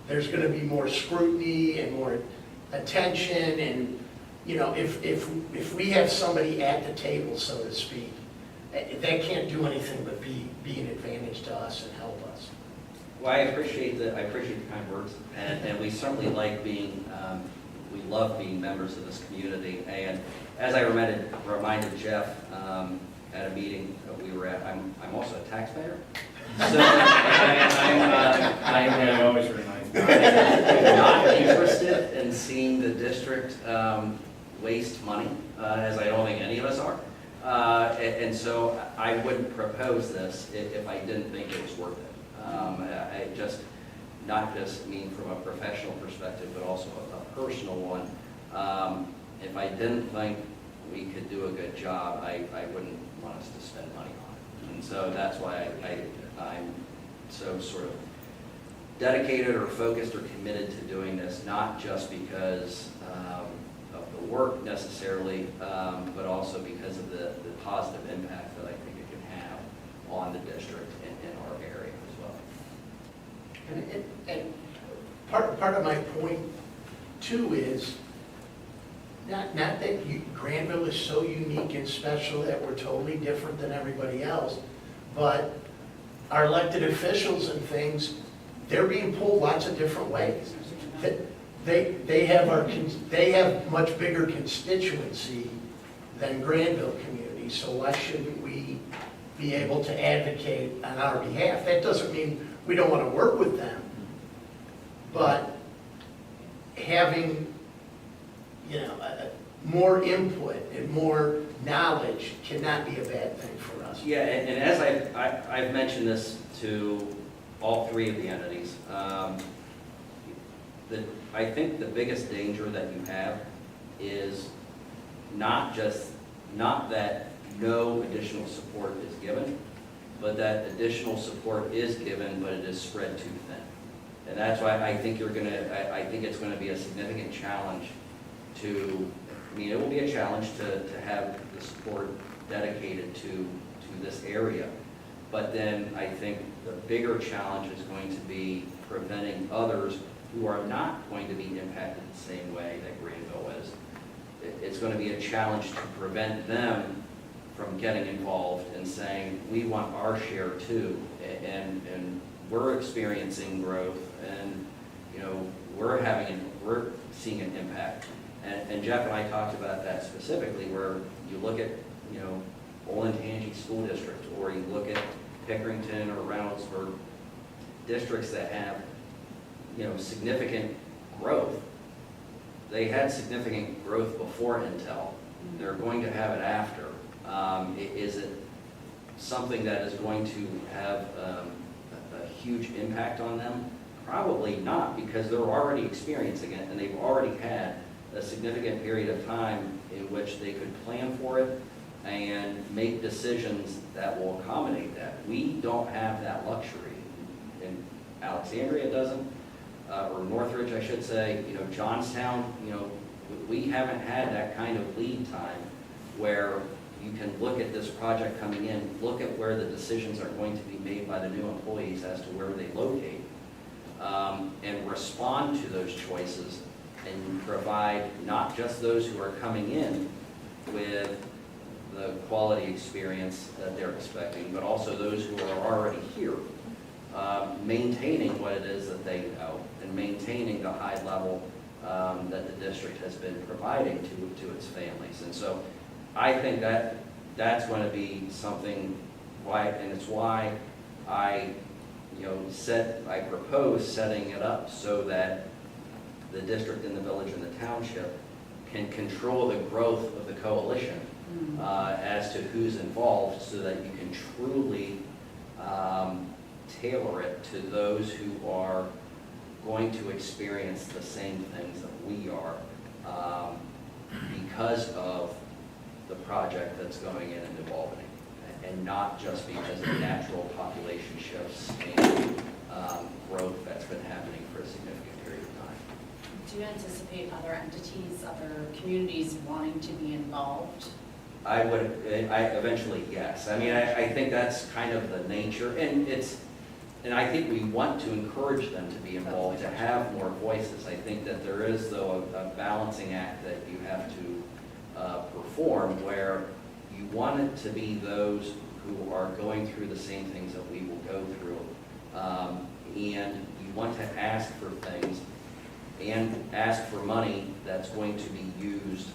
There's going to be more scrutiny and more attention, and, if we have somebody at the table, so to speak, they can't do anything but be an advantage to us and help us. Well, I appreciate the kind words, and we certainly like being, we love being members of this community. And as I reminded Jeff at a meeting that we were at, I'm also a taxpayer. So I always remind you. I'm not interested in seeing the district waste money, as I don't think any of us are. And so I wouldn't propose this if I didn't think it was worth it. Not just from a professional perspective, but also a personal one. If I didn't think we could do a good job, I wouldn't want us to spend money on it. And so that's why I'm so sort of dedicated or focused or committed to doing this, not just because of the work necessarily, but also because of the positive impact that I think it can have on the district in our area as well. And part of my point too is not that Granville is so unique and special that we're totally different than everybody else, but our elected officials and things, they're being pulled lots of different ways. They have much bigger constituency than Granville community, so why shouldn't we be able to advocate on our behalf? That doesn't mean we don't want to work with them, but having more input and more knowledge cannot be a bad thing for us. Yeah, and as I've mentioned this to all three of the entities, I think the biggest danger that you have is not that no additional support is given, but that additional support is given, but it is spread too thin. And that's why I think it's going to be a significant challenge it will be a challenge to have the support dedicated to this area. But then I think the bigger challenge is going to be preventing others who are not going to be impacted the same way that Granville is. It's going to be a challenge to prevent them from getting involved and saying, we want our share too, and we're experiencing growth, and we're seeing an impact. And Jeff and I talked about that specifically, where you look at Olentangy School District, or you look at Pickerington or Reynoldsburg, districts that have significant growth. They had significant growth before Intel. They're going to have it after. Is it something that is going to have a huge impact on them? Probably not, because they're already experiencing it, and they've already had a significant period of time in which they could plan for it and make decisions that will accommodate that. We don't have that luxury. And Alexandria doesn't, or Northridge, I should say, Johnstown, we haven't had that kind of lead time where you can look at this project coming in, look at where the decisions are going to be made by the new employees as to where they locate, and respond to those choices and provide not just those who are coming in with the quality experience that they're expecting, but also those who are already here, maintaining what it is that they know and maintaining the high level that the district has been providing to its families. And so I think that that's going to be something and it's why I propose setting it up so that the district and the village and the township can control the growth of the coalition as to who's involved, so that you can truly tailor it to those who are going to experience the same things that we are because of the project that's going in and Albany, and not just because of natural population shifts and growth that's been happening for a significant period of time. Do you anticipate other entities, other communities wanting to be involved? I eventually, yes. I mean, I think that's kind of the nature, and I think we want to encourage them to be involved, to have more voices. I think that there is, though, a balancing act that you have to perform, where you want it to be those who are going through the same things that we will go through, and you want to ask for things and ask for money that's going to be used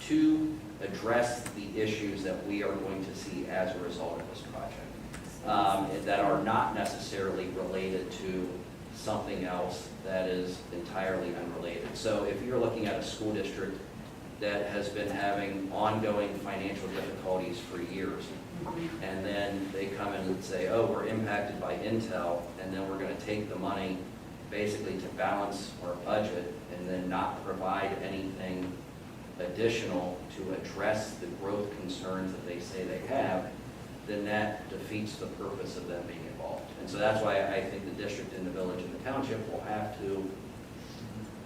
to address the issues that we are going to see as a result of this project, that are not necessarily related to something else that is entirely unrelated. So if you're looking at a school district that has been having ongoing financial difficulties for years, and then they come in and say, oh, we're impacted by Intel, and then we're going to take the money basically to balance our budget and then not provide anything additional to address the growth concerns that they say they have, then that defeats the purpose of them being involved. And so that's why I think the district and the village and the township will have to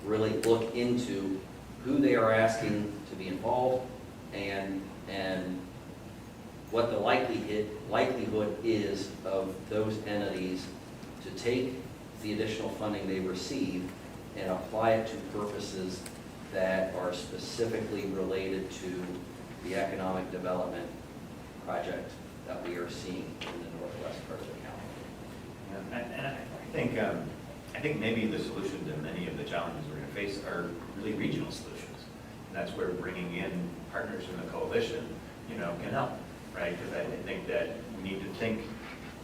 really look into who they are asking to be involved and what the likelihood is of those entities to take the additional funding they receive and apply it to purposes that are specifically related to the economic development project that we are seeing in the northwest part of the county. And I think maybe the solution to many of the challenges we're going to face are really regional solutions. And that's where bringing in partners in the coalition, can help, right? Because I think that we need to think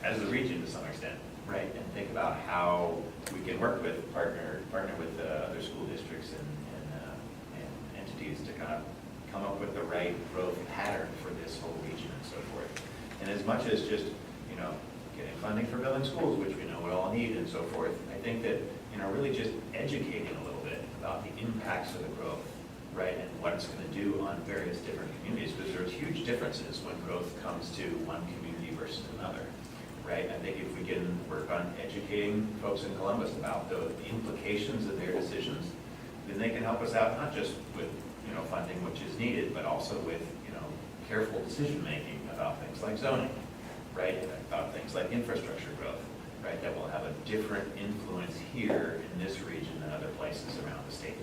as a region to some extent, right? And think about how we can work with, partner with other school districts and entities to kind of come up with the right growth pattern for this whole region and so forth. And as much as just, getting funding for building schools, which we know we all need and so forth, I think that, really just educating a little bit about the impacts of the growth, right, and what it's going to do on various different communities, because there's huge differences when growth comes to one community versus another, right? I think if we can work on educating folks in Columbus about the implications of their decisions, then they can help us out, not just with, funding which is needed, but also with, careful decision-making about things like zoning, right? About things like infrastructure growth, right? That will have a different influence here in this region than other places around the state,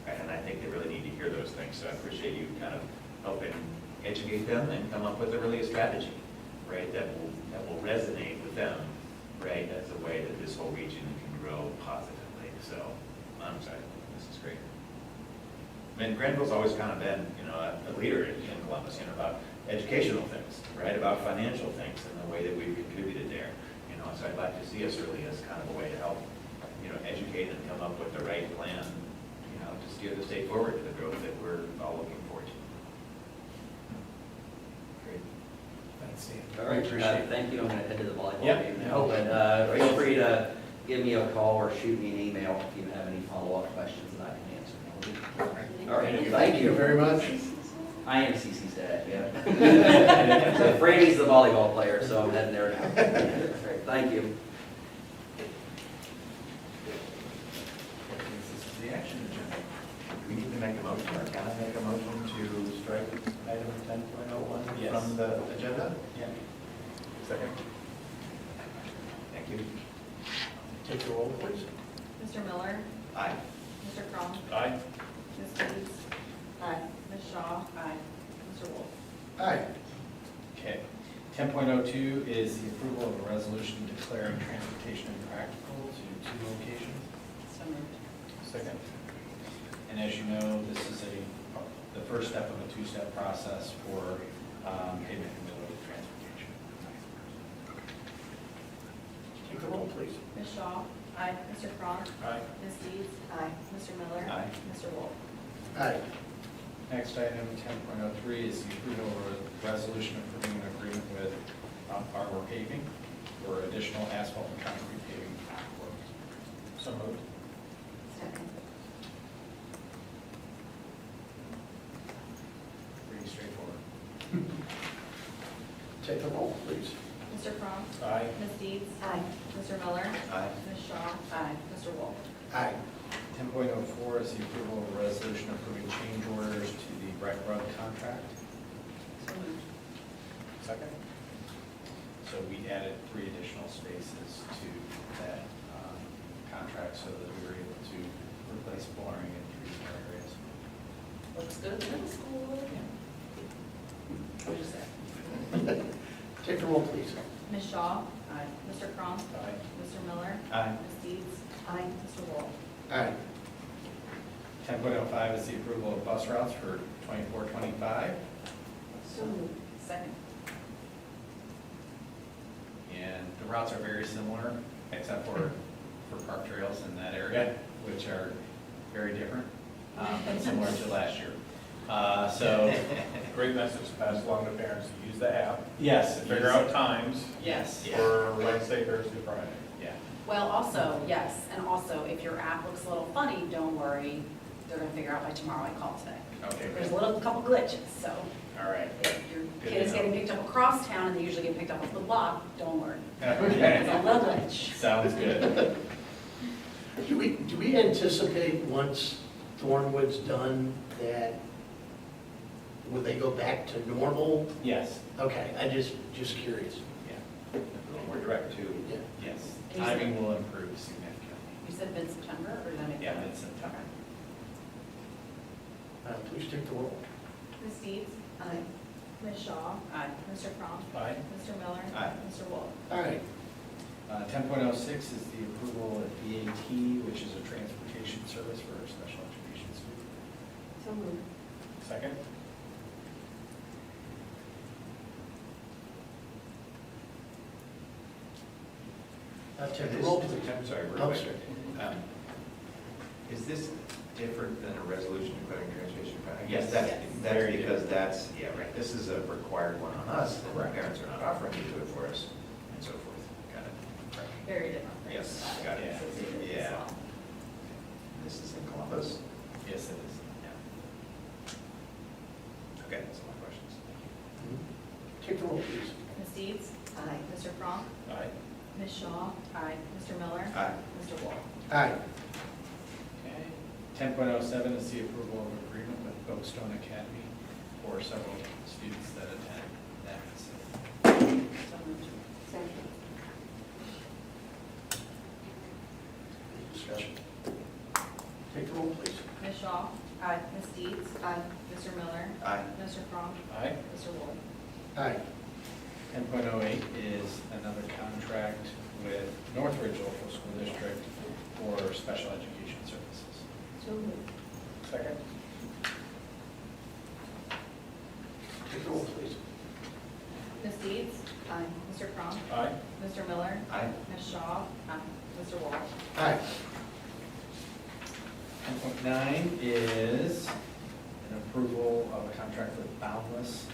right? And I think they really need to hear those things. So I appreciate you kind of helping educate them and come up with a strategy, right? That will resonate with them, right? As a way that this whole region can grow positively. So I'm excited. This is great. And Granville's always kind of been, a leader in Columbus, about educational things, right? About financial things and the way that we've contributed there. So I'd like to see us really as kind of a way to help, educate and come up with the right plan, to steer the state forward to the growth that we're all looking forward to. Great. Thanks, Dan. All right, Appreciate it. thank you. I'm going to head to the volleyball Yep. game now, but feel free to give me a call or shoot me an email if you have any follow-up questions that I can answer. All right, thank you very much. I am CC's dad, yeah. So Brady's the volleyball player, so I'm heading there now. Great, thank you. This is the action agenda. Do we need to make a motion, or can I make a motion to strike item 10.01 Yes. from the agenda? Yeah. Second. Thank you. Take the roll, please. Mr. Miller? Aye. Mr. Crum? Aye. Ms. Dees? Aye. Ms. Shaw? Aye. 10.02 is the approval of a resolution declaring transportation impractical to 2 locations. So moved. Second. And as you know, this is the first step of a 2-step process for pavement and middle transportation. Take the roll, please. Ms. Shaw? Aye. Mr. Cron? Aye. Ms. Deeds? Aye. Mr. Miller? Aye. Mr. Wolf? Aye. Next item, 10.03, is the approval of a resolution approving an agreement with Arbor Paving for additional asphalt and concrete paving work. So moved. Second. Pretty straightforward. Take the roll, please. Mr. Cron? Aye. Ms. Deeds? Aye. Mr. Miller? Aye. Ms. Shaw? Aye. Mr. Wolf? Aye. 10.04 is the approval of a resolution approving change orders to the Breck Road contract. So moved. Second. So we added 3 additional spaces to that contract so that we were able to replace flooring in 3 more areas. Looks good at the middle school. What'd you say? Take the roll, please. Ms. Shaw? Aye. Mr. Cron? Aye. Mr. Miller? Aye. Ms. Deeds? Aye. Mr. Wolf? Aye. 10.05 is the approval of bus routes for 24-25. So moved. Second. And the routes are very similar, except for park trails in that area, which are very different, and similar to last year. So, Great message to pass along to parents to use the app, yes. to figure out times Yes. for Wednesday, Thursday, Friday. Yeah. Well, also, yes, and also, if your app looks a little funny, don't worry. They're gonna figure out by tomorrow I called today. Okay, There's good. a couple glitches, so All right. if your Good kid is to know. getting picked up across town and they usually get picked up off the block, don't worry. It's a Okay. little glitch. Sounds good. Do we anticipate once Thornwood's done that, will they go back to normal? Yes. Okay, I just curious. Yeah. A little more direct too. Yeah. Yes. And you said- Timing will improve significantly. You said mid-September, or did I make that? Yeah, up? mid-September. Please take the roll. Ms. Deeds? Aye. Ms. Shaw? Aye. Mr. Cron? Aye. Mr. Miller? Aye. Mr. Wolf? Aye. 10.06 is the approval of BAT, which is a transportation service for special education students. So moved. Second. Take the roll, please. I'm sorry, Oh, real quick. Is this different than a resolution declaring transportation? I guess Yes. that's, Yes. that's Very because that's, yeah, right, this is a required one on us, that Correct. parents are not offering to do it for us, and so forth. Got it. Very different. things. Yes, got it. Associated as Yeah. well. This is in Columbus? Yes, it is. Okay, that's all my questions. Take the roll, please. Ms. Deeds? Aye. Mr. Cron? Aye. Ms. Shaw? Aye. Mr. Miller? Aye. Mr. Wolf? Aye. Okay. 10.07 is the approval of agreement with Oakstone Academy for several students that attend that facility. So moved. Second. Any discussion? Take the roll, please. Ms. Shaw? Aye. Ms. Deeds? Aye. Mr. Miller? Aye. Mr. Cron? Aye. Mr. Wolf? Aye. 10.08 is another contract with Northridge Local School District for special education services. So moved. Second. Take the roll, please. Ms. Deeds? Aye. Mr. Cron? Aye. Mr. Miller? Aye. Ms. Shaw? Aye. Mr. Wolf? Aye. 10.9 is an approval of a contract with Boundless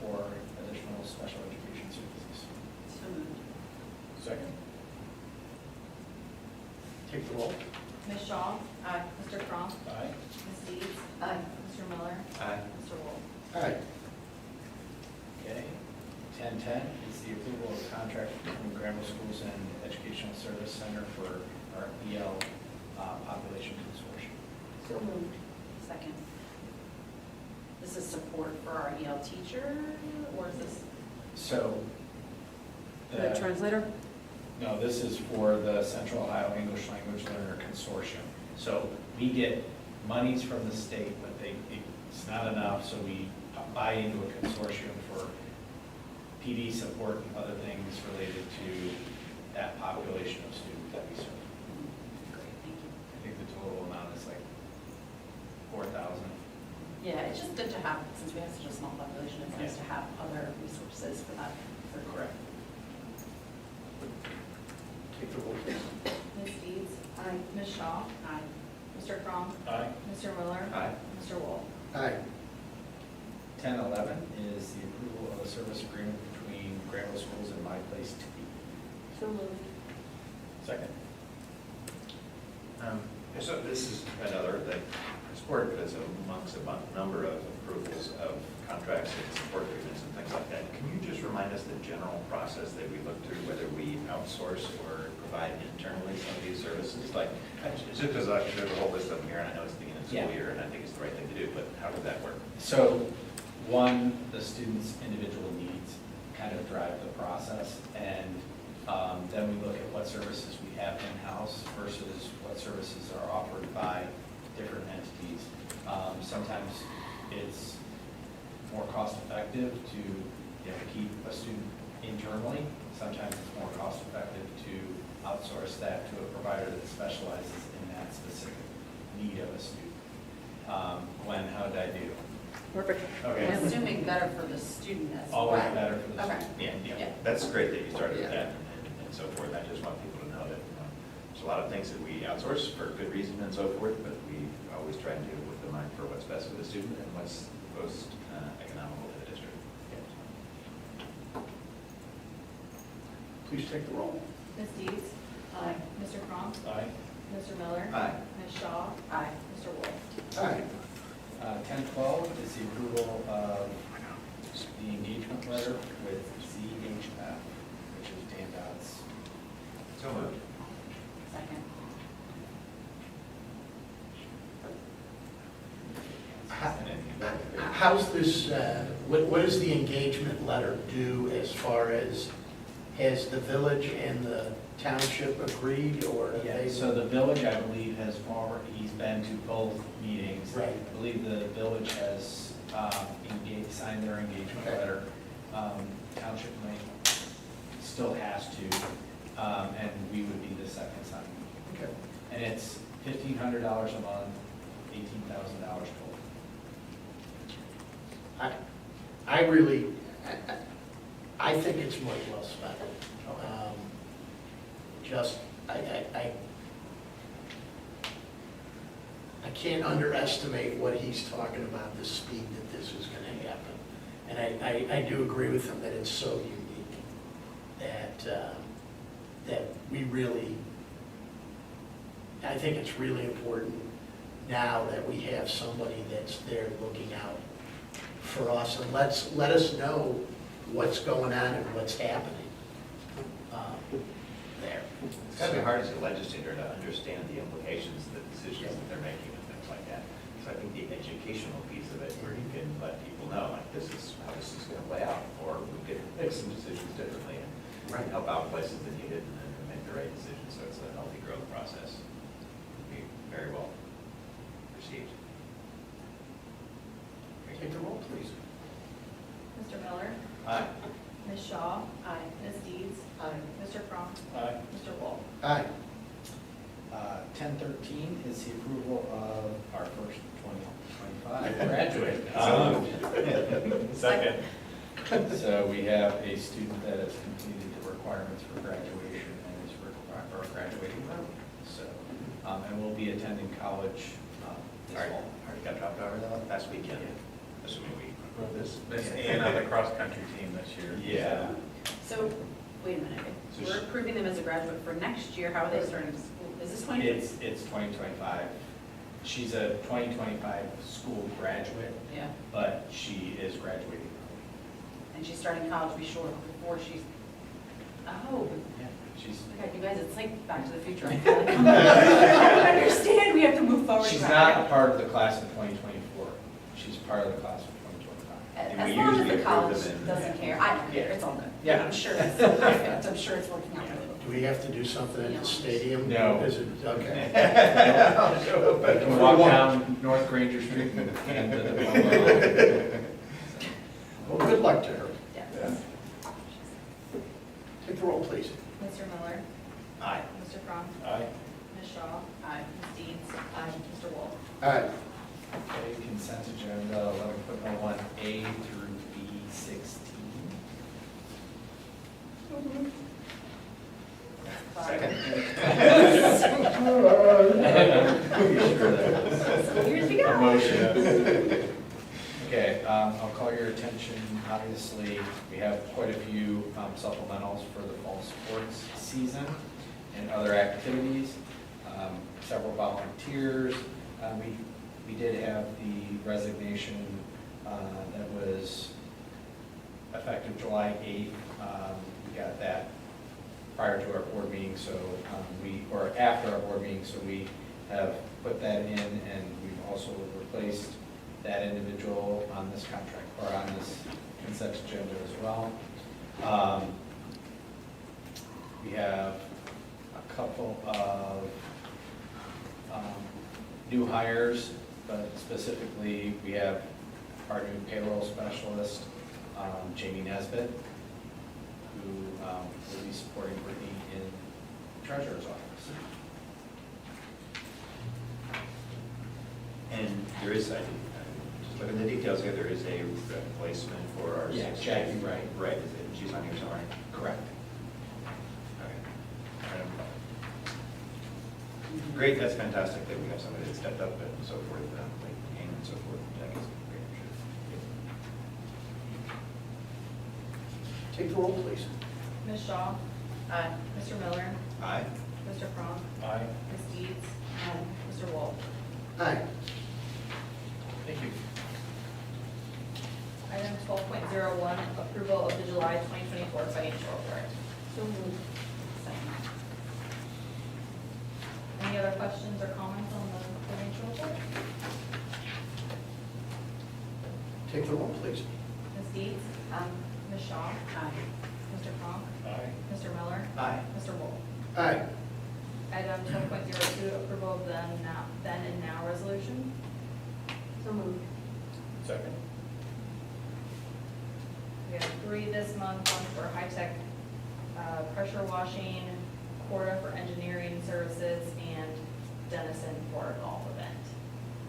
for additional special education services. So moved. Second. Take the roll. Ms. Shaw? Aye. Mr. Cron? Aye. Ms. Deeds? Aye. Mr. Miller? Aye. Mr. Wolf? Aye. Okay. 10.10 is the approval of contract between Granville Schools and Educational Service Center for our EL population consortium. So moved. Second. This is support for our EL teacher, or is this So. the translator? No, this is for the Central Ohio English Language Learner Consortium. So we get monies from the state, but it's not enough, so we buy into a consortium for PD support and other things related to that population of students that we serve. Great, thank you. I think the total amount is like 4,000. Yeah, it's just good to have, since we have such a small population, it's nice to have other resources for that. Correct. Take the roll, please. Ms. Deeds? Aye. Ms. Shaw? Aye. Mr. Cron? Aye. Mr. Miller? Aye. Mr. Wolf? Aye. 1011 is the approval of a service agreement between Granville Schools and My Place to Be. So moved. Second. So this is another thing, support is amongst a number of approvals of contracts and support agreements and things like that. Can you just remind us the general process that we look through, whether we outsource or provide internally some of these services? Like, just because there's a whole list of them here, and I know it's the beginning of the school Yeah. year, and I think it's the right thing to do, but how does that work? So, one, the student's individual needs kind of drive the process, and then we look at what services we have in-house versus what services are offered by different entities. Sometimes it's more cost-effective to keep a student internally. Sometimes it's more cost-effective to outsource that to a provider that specializes in that specific need of a student. Gwen, how did I do? Perfect. Okay. I'm assuming better for the student as well. Always better for the Okay. student. Yeah, Yeah. that's great that you started with Yeah. that and so forth. I just want people to know that there's a lot of things that we outsource for good reason and so forth, but we always try and do it with the mind for what's best for the student and what's most economical to the district. Please take the roll. Ms. Deeds? Aye. Mr. Cron? Aye. Mr. Miller? Aye. Ms. Shaw? Aye. Mr. Wolf? Aye. 1012 is the approval of the engagement letter with CHF, which is Dan Dodd's. So moved. Second. How's this, what does the engagement letter do as far as, has the village and the township agreed, or are Yeah, they? so the village, I believe, has already, he's been to both meetings. Right. I believe the village has engaged, signed their engagement Okay. letter. Township might, still has to, and we would be the second sign. Okay. And it's $1,500 a month, $18,000 total. I really, I think it's money well spent. Just, I can't underestimate what he's talking about, the speed that this is gonna happen. And I do agree with him that it's so unique that we really, I think it's really important now that we have somebody that's there looking out for us, and let us know what's going on and what's happening there. It's got to be hard as a legislator to understand the implications of the decisions that they're making and things like that. So I think the educational piece of it, where you can let people know, like, this is how this is going to play out, or we could make some decisions differently and Right. help out places that need it and then make the right decisions. So it's a healthy growth process. Be very well received. Take the roll, please. Mr. Miller? Aye. Ms. Shaw? Aye. Ms. Deeds? Aye. Mr. Cron? Aye. Mr. Wolf? Aye. 1013 is the approval of our first 2025 graduate. Second. So we have a student that has completed the requirements for graduation and is graduating early. So, and will be attending college this fall. Already got dropped over though last weekend, assuming we approve this. Miss Ann on the cross-country team this year. Yeah. So, wait a minute. So We're approving them as a graduate for next year. How are they starting school? Is this 20? It's 2025. She's a 2025 school graduate, Yeah. but she is graduating early. And she's starting college before she's, oh, Yeah, she's. God, you guys, it's like Back to the Future. I feel like I don't understand. We have to move forward. She's not a part of the class of 2024. She's part of the class of 2025. And As we long as usually the approve college them in- doesn't care. I don't care. It's all good. Yeah. I'm sure it's perfect. I'm sure it's working out really well. Do we have to do something at the stadium? No. Is it, okay. You can walk down North Granger Street and to the Well, good luck to her. Yeah. Cron. Aye. Ms. Shaw. Aye. Ms. Deeds. Mr. Wolf. All right, Okay, consent agenda 11.01A through B16. Second. Years ago. Motion. Okay, I'll call your attention, obviously, we have quite a few supplementals for the fall sports season and other activities, several volunteers. We did have the resignation that was effective July 8th. We got that prior to our board meeting, so or after our board meeting, so we have put that in, and we've also replaced that individual on this contract, or on this consent agenda as well. We have a couple of new hires, but specifically, we have our new payroll specialist, Jamie Nesbitt, who will be supporting Brittany in the treasurer's office. And there is, just looking at the details here, there is a replacement for our. Yeah, Jackie Wright. Right, she's on here somewhere. Correct. Okay. Great, that's fantastic that we have somebody that stepped up and so forth, like Kane and so forth. That is great. take the roll, please. Ms. Shaw. Aye. Mr. Miller. Aye. Mr. Cron. Aye. Ms. Deeds. Mr. Wolf. Aye. Thank you. Item 12.01, approval of the July 2024 financial report. So moved. Second. Any other questions or comments on the financial report? Take the roll, please. Ms. Deeds. Ms. Shaw. Aye. Mr. Cron. Aye. Mr. Miller. Aye. Mr. Wolf. Aye. Item 12.02, approval of the then and now resolution. So moved. Second. We have 3 this month, one for high-tech pressure washing, Corda for engineering services, and Dennison for a golf event.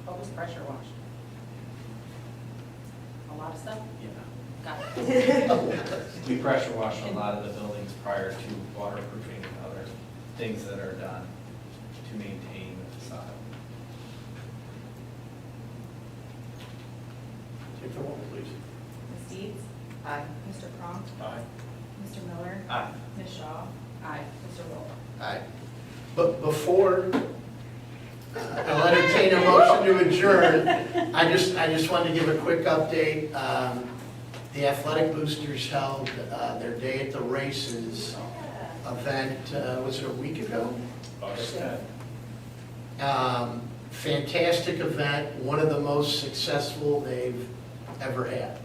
What was pressure washed? A lot of stuff? Yeah. Got it. We pressure wash a lot of the buildings prior to waterproofing and other things that are done to maintain the facade. Take the roll, please. Ms. Deeds. Aye. Mr. Cron. Aye. Mr. Miller. Aye. Ms. Shaw. Aye. Mr. Wolf. Aye. But before I'll entertain a motion to adjourn, I just wanted to give a quick update. The athletic boosters held their day at the races event, was it a week ago? August 10th. Fantastic event, one of the most successful they've ever had.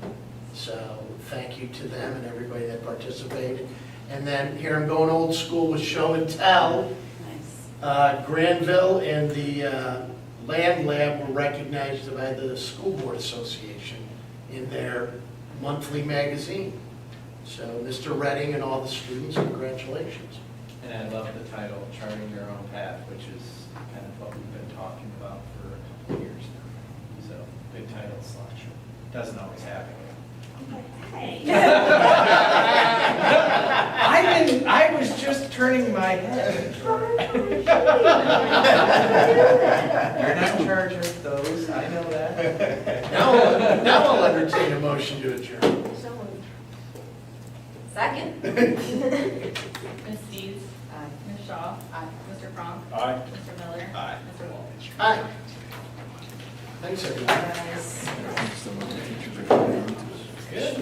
So thank you to them and everybody that participated. And then here I'm going old school with show and tell. Nice. Granville and the Land Lab were recognized by the School Board Association in their monthly magazine. So Mr. Redding and all the students, congratulations. And I love the title, Charting Your Own Path, which is kind of what we've been talking about for a couple of years now. So, good title selection. Doesn't always happen. I was just turning my head. You're not in charge of those, I know that. Now I'll entertain a motion to adjourn. So moved. Second. Ms. Deeds. Aye. Ms. Shaw. Aye. Mr. Cron. Aye. Mr. Miller. Aye. Mr. Wolf. Aye. Thanks, everyone. Nice. Some of the teachers are coming in. Good.